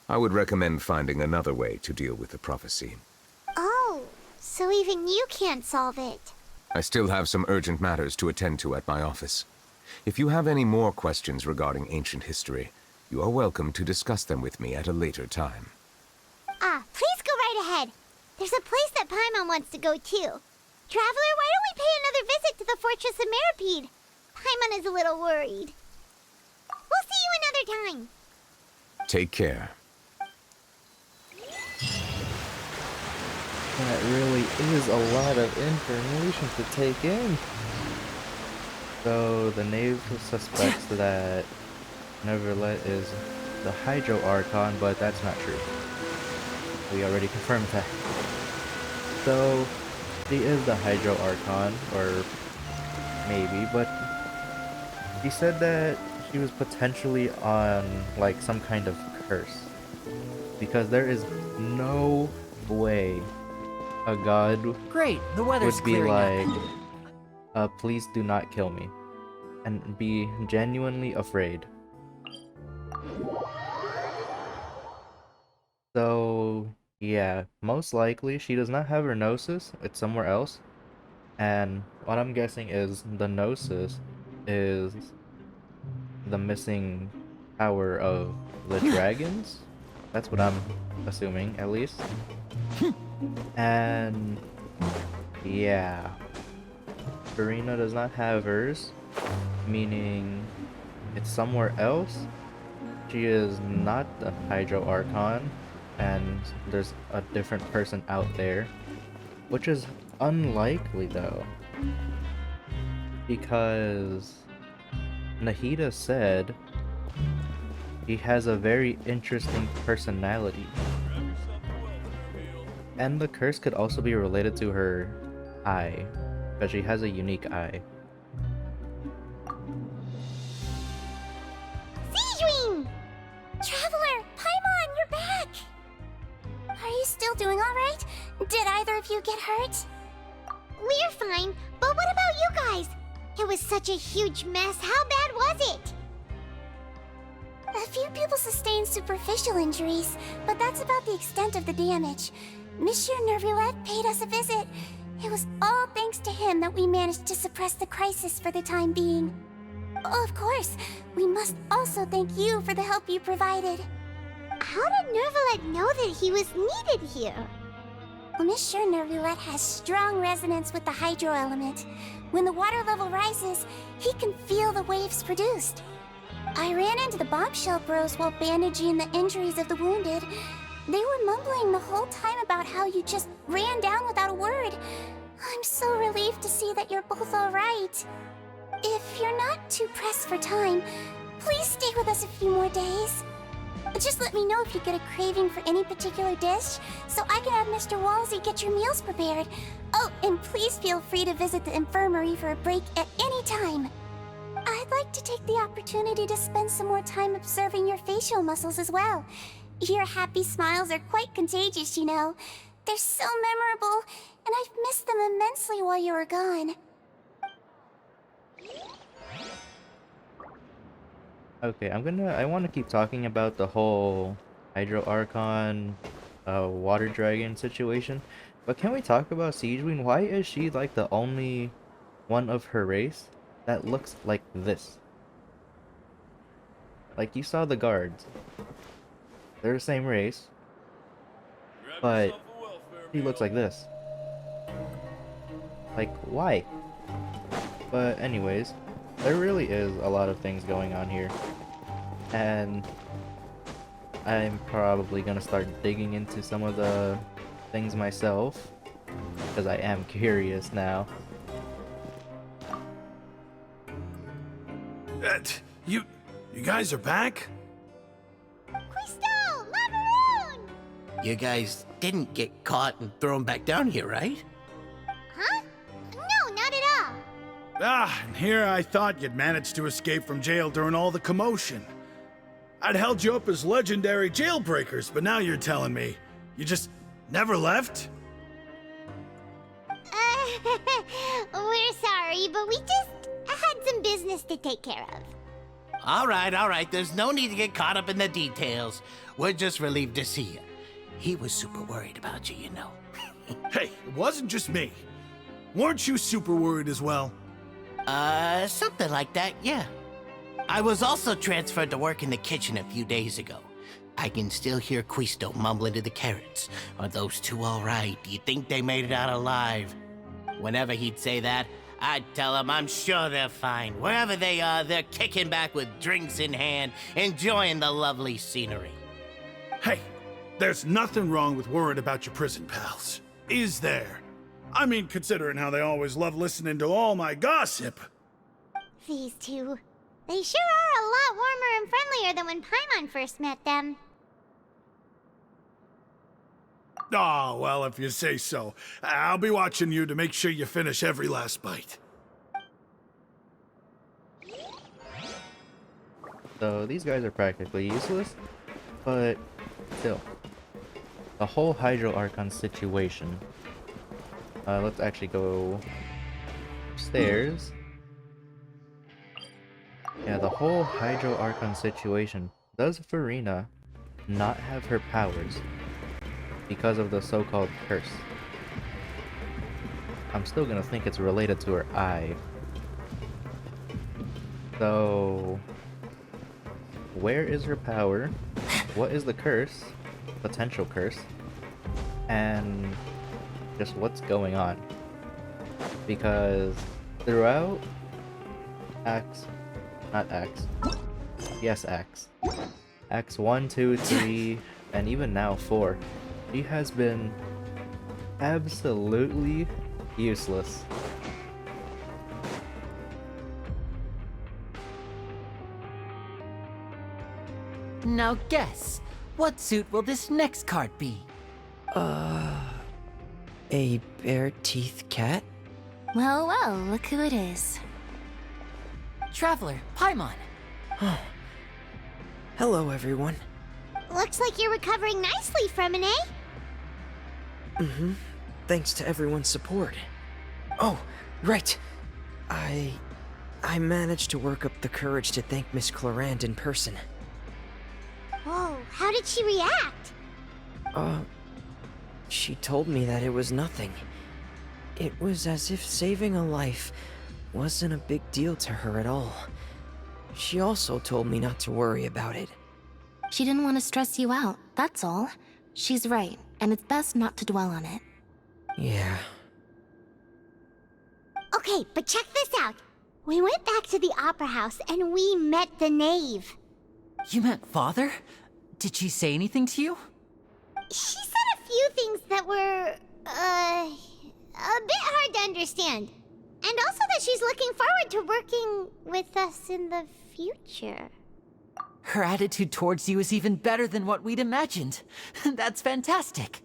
I would recommend finding another way to deal with the prophecy. Oh, so even you can't solve it. I still have some urgent matters to attend to at my office. If you have any more questions regarding ancient history, you are welcome to discuss them with me at a later time. Please go right ahead. There's a place that Paimon wants to go too. Traveler, why don't we pay another visit to the Fortress of Meripede? Paimon is a little worried. We'll see you another time. Take care. That really is a lot of information to take in. So the Knave suspects that Neverlet is the Hydro Archon, but that's not true. We already confirmed that. So she is the Hydro Archon, or maybe, but he said that she was potentially on like some kind of curse, because there is no way a god Great, the weather's would be clearing like, please do not kill me, and be genuinely afraid. So yeah, most likely she does not have her Gnosis, it's somewhere else. And what I'm guessing is the Gnosis is the missing power of the dragons. That's what I'm assuming, at least. And yeah, Furina does not have hers, meaning it's somewhere else. She is not the Hydro Archon, and there's a different person out there, which is unlikely though, because Nahida said he has a very interesting personality. And the curse could also be related to her eye, because she has a unique eye. Siegewing! Traveler, Paimon, you're back! Are you still doing alright? Did either of you get hurt? We're fine, but what about you guys? It was such a huge mess. How bad was it? A few people sustained superficial injuries, but that's about the extent of the damage. Monsieur Nervulette paid us a visit. It was all thanks to him that we managed to suppress the crisis for the time being. Of course, we must also thank you for the help you provided. How did Nervulette know that he was needed here? Well, Monsieur Nervulette has strong resonance with the hydro element. When the water level rises, he can feel the waves produced. I ran into the bombshell bros while bandaging the injuries of the wounded. They were mumbling the whole time about how you just ran down without a word. I'm so relieved to see that you're both alright. If you're not too pressed for time, please stay with us a few more days. Just let me know if you get a craving for any particular dish, so I can have Mr. Wolsey get your meals prepared. Oh, and please feel free to visit the infirmary for a break at any time. I'd like to take the opportunity to spend some more time observing your facial muscles as well. Your happy smiles are quite contagious, you know. They're so memorable, and I've missed them immensely while you were gone. Okay, I want to keep talking about the whole Hydro Archon, Water Dragon situation, but can we talk about Siegewing? Why is she like the only one of her race that looks like this? Like, you saw the guards. They're the same race, but she looks like this. Like, why? But anyways, there really is a lot of things going on here, and I'm probably gonna start digging into some of the things myself, because I am curious now. You guys are back? Crystal! Macaroon! You guys didn't get caught and thrown back down here, right? Huh? No, not at all. And here I thought you'd managed to escape from jail during all the commotion. I'd held you up as legendary jailbreakers, but now you're telling me you just never left? We're sorry, but we just had some business to take care of. All right. There's no need to get caught up in the details. We're just relieved to see you. He was super worried about you, you know. Hey, it wasn't just me. Weren't you super worried as well? Something like that, yeah. I was also transferred to work in the kitchen a few days ago. I can still hear Quisto mumbling to the carrots. Are those two all right? Do you think they made it out alive? Whenever he'd say that, I'd tell him I'm sure they're fine. Wherever they are, they're kicking back with drinks in hand, enjoying the lovely scenery. Hey, there's nothing wrong with worrying about your prison pals, is there? I mean, considering how they always love listening to all my gossip. These two. They sure are a lot warmer and friendlier than when Paimon first met them. Oh, well, if you say so. I'll be watching you to make sure you finish every last bite. So these guys are practically useless, but still. The whole Hydro Archon situation. Let's actually go upstairs. Yeah, the whole Hydro Archon situation. Does Furina not have her powers because of the so-called curse? I'm still gonna think it's related to her eye. So where is her power, what is the curse, potential curse, and just what's going on. Because throughout Acts, not Acts, yes Acts, Acts 1, 2, 3, and even now 4, she has been absolutely useless. Now guess, what suit will this next card be? A bare-teeth cat? Well, well, look who it is. Traveler, Paimon. Hello, everyone. Looks like you're recovering nicely from it, eh? Mm-hmm. Thanks to everyone's support. Oh, right. I managed to work up the courage to thank Miss Clorinde in person. Whoa, how did she react? She told me that it was nothing. It was as if saving a life wasn't a big deal to her at all. She also told me not to worry about it. She didn't want to stress you out, that's all. She's right, and it's best not to dwell on it. Yeah. Okay, but check this out. We went back to the opera house and we met the knave. You met Father? Did she say anything to you? She said a few things that were, a bit hard to understand. And also that she's looking forward to working with us in the future. Her attitude towards you is even better than what we'd imagined. That's fantastic.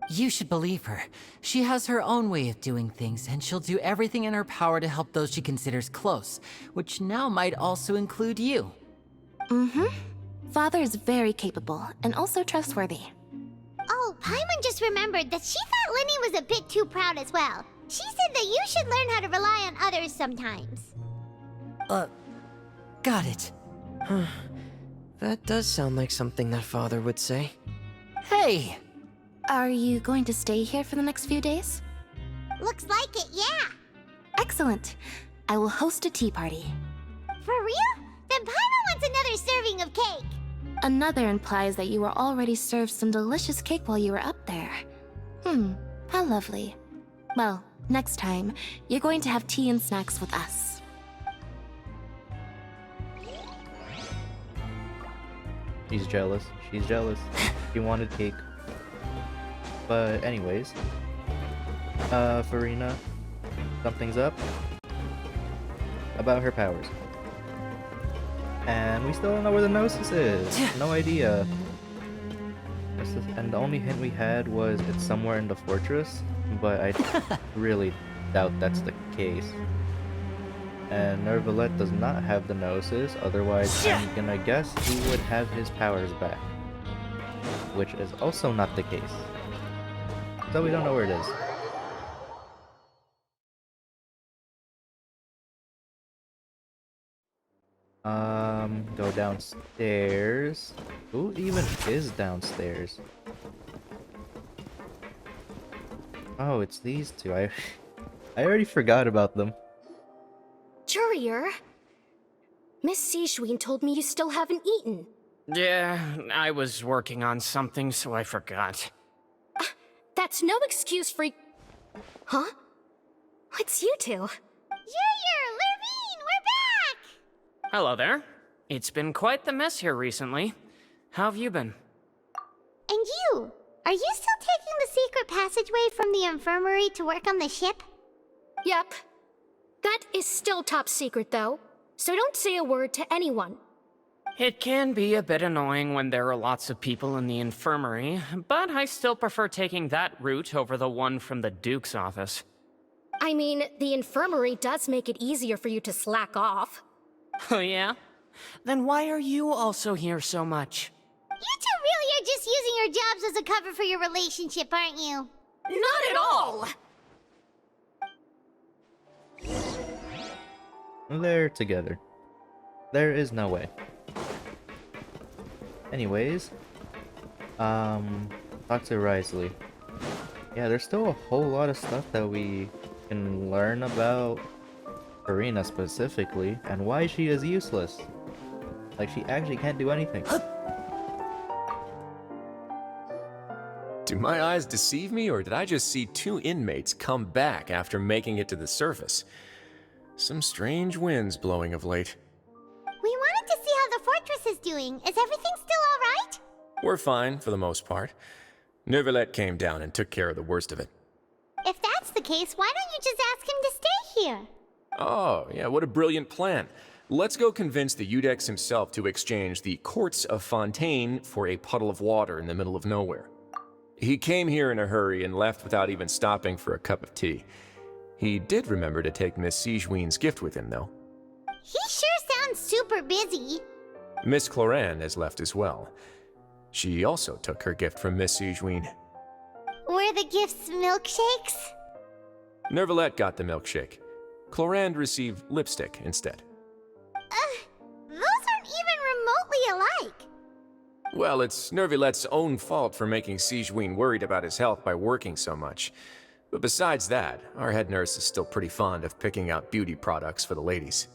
You should believe her. She has her own way of doing things, and she'll do everything in her power to help those she considers close, which now might also include you. Mm-hmm. Father is very capable, and also trustworthy. Oh, Paimon just remembered that she thought Lyney was a bit too proud as well. She said that you should learn how to rely on others sometimes. Got it. That does sound like something that Father would say. Hey! Are you going to stay here for the next few days? Looks like it, yeah. Excellent. I will host a tea party. For real? Then Paimon wants another serving of cake. Another implies that you were already served some delicious cake while you were up there. How lovely. Well, next time, you're going to have tea and snacks with us. She's jealous. She's jealous. She wanted cake. But anyways, Furina, something's up about her powers. And we still don't know where the Gnosis is. No idea. And the only hint we had was it's somewhere in the fortress, but I really doubt that's the case. And Nervalet does not have the Gnosis, otherwise I'm gonna guess he would have his powers back. Which is also not the case. So we don't know where it is. Go downstairs. Who even is downstairs? Oh, it's these two. I already forgot about them. Jurier, Miss Sishween told me you still haven't eaten. Yeah, I was working on something, so I forgot. That's no excuse for... Huh? It's you two. Jurier, Lumine, we're back! Hello there. It's been quite the mess here recently. How have you been? And you? Are you still taking the secret passageway from the infirmary to work on the ship? Yep. That is still top secret, though. So don't say a word to anyone. It can be a bit annoying when there are lots of people in the infirmary, but I still prefer taking that route over the one from the Duke's office. I mean, the infirmary does make it easier for you to slack off. Oh yeah? Then why are you also here so much? You two really are just using your jobs as a cover for your relationship, aren't you? Not at all! They're together. There is no way. Anyways, talk to Wriothesley. Yeah, there's still a whole lot of stuff that we can learn about Furina specifically, and why she is useless. Like, she actually can't do anything. Do my eyes deceive me, or did I just see two inmates come back after making it to the surface? Some strange winds blowing of late. We wanted to see how the fortress is doing. Is everything still alright? We're fine, for the most part. Neuvillette came down and took care of the worst of it. If that's the case, why don't you just ask him to stay here? Oh, yeah, what a brilliant plan. Let's go convince the Eudex himself to exchange the Courts of Fontaine for a puddle of water in the middle of nowhere. He came here in a hurry and left without even stopping for a cup of tea. He did remember to take Miss Sigewinne's gift with him, though. He sure sounds super busy. Miss Clorinde has left as well. She also took her gift from Miss Sigewinne. Were the gifts milkshakes? Neuvillette got the milkshake. Clorinde received lipstick instead. Those aren't even remotely alike. Well, it's Neuvillette's own fault for making Sigewinne worried about his health by working so much. But besides that, our head nurse is still pretty fond of picking out beauty products for the ladies.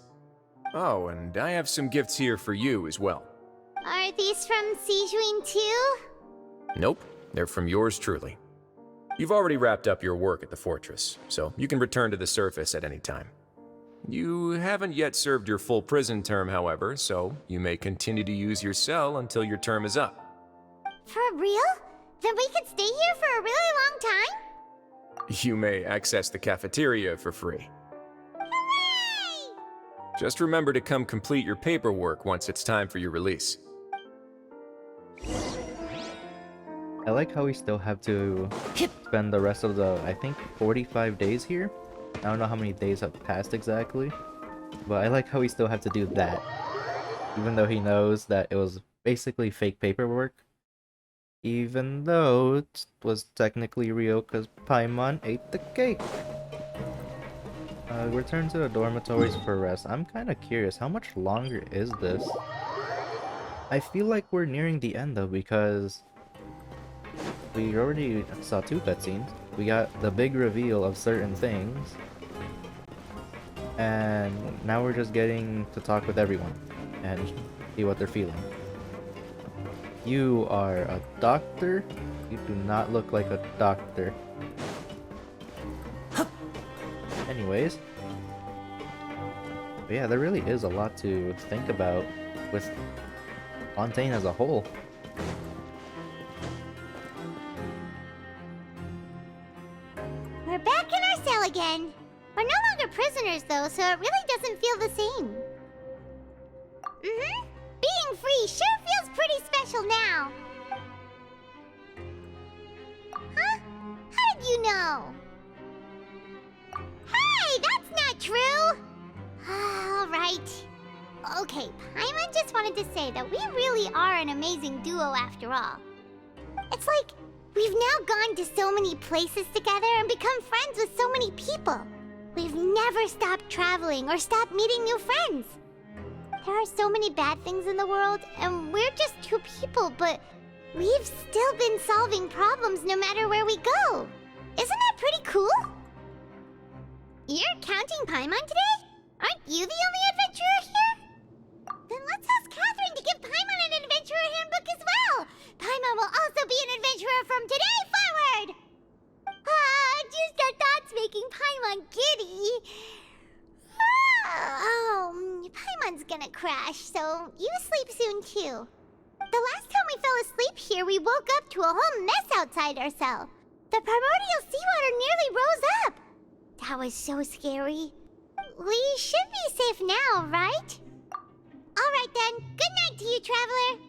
Oh, and I have some gifts here for you as well. Are these from Sigewinne too? Nope, they're from yours truly. You've already wrapped up your work at the fortress, so you can return to the surface at any time. You haven't yet served your full prison term, however, so you may continue to use your cell until your term is up. For real? Then we could stay here for a really long time? You may access the cafeteria for free. Hooray! Just remember to come complete your paperwork once it's time for your release. I like how we still have to spend the rest of the, I think, 45 days here. I don't know how many days have passed exactly, but I like how we still have to do that. Even though he knows that it was basically fake paperwork. Even though it was technically real because Paimon ate the cake. Return to the dormitories for rest. I'm kind of curious, how much longer is this? I feel like we're nearing the end though, because we already saw 2 cutscenes. We got the big reveal of certain things. And now we're just getting to talk with everyone and see what they're feeling. You are a doctor? You do not look like a doctor. Anyways. But yeah, there really is a lot to think about with Fontaine as a whole. We're back in our cell again. We're no longer prisoners though, so it really doesn't feel the same. Being free sure feels pretty special now. Huh? How did you know? Hey, that's not true! Alright. Okay, Paimon just wanted to say that we really are an amazing duo after all. It's like we've now gone to so many places together and become friends with so many people. We've never stopped traveling or stopped meeting new friends. There are so many bad things in the world, and we're just 2 people, but we've still been solving problems no matter where we go. Isn't that pretty cool? You're counting Paimon today? Aren't you the only adventurer here? Then let's ask Catherine to give Paimon an adventurer handbook as well. Paimon will also be an adventurer from today forward. Just our thoughts making Paimon giddy. Paimon's gonna crash, so you sleep soon too. The last time we fell asleep here, we woke up to a whole mess outside our cell. The primordial seawater nearly rose up. That was so scary. We should be safe now, right? Alright then, good night to you, traveler.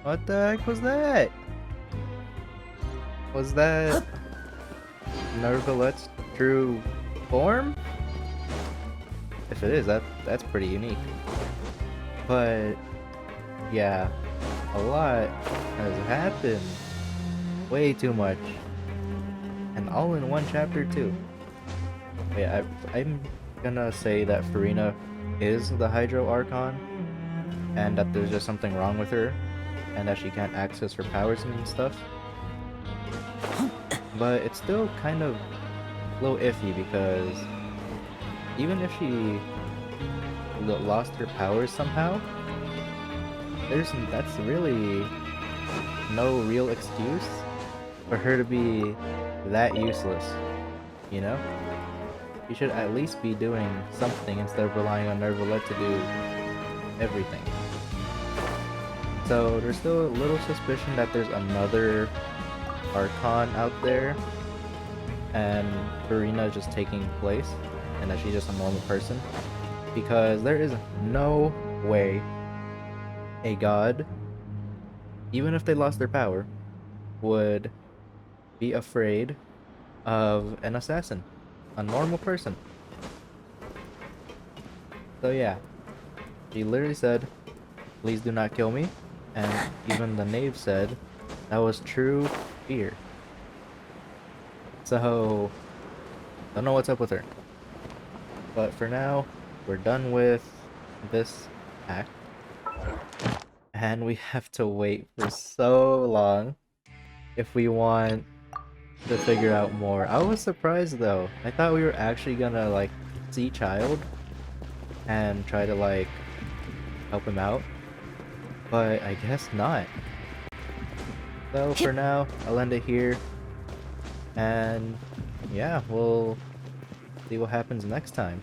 What the heck was that? Was that Nervalet's true form? If it is, that's pretty unique. But yeah, a lot has happened. Way too much. And all in one chapter too. Yeah, I'm gonna say that Furina is the Hydro Archon, and that there's just something wrong with her, and that she can't access her powers and stuff. But it's still kind of a little iffy because even if she lost her powers somehow, that's really no real excuse for her to be that useless, you know? You should at least be doing something instead of relying on Nervalet to do everything. So there's still a little suspicion that there's another Archon out there and Furina is just taking place and that she's just a normal person, because there is no way a god, even if they lost their power, would be afraid of an assassin, a normal person. So yeah, she literally said, "Please do not kill me," and even the knave said that was true fear. So don't know what's up with her. But for now, we're done with this act. And we have to wait for so long if we want to figure out more. I was surprised though. I thought we were actually gonna like see Childe and try to like help him out. But I guess not. So for now, I'll end it here. And yeah, we'll see what happens next time.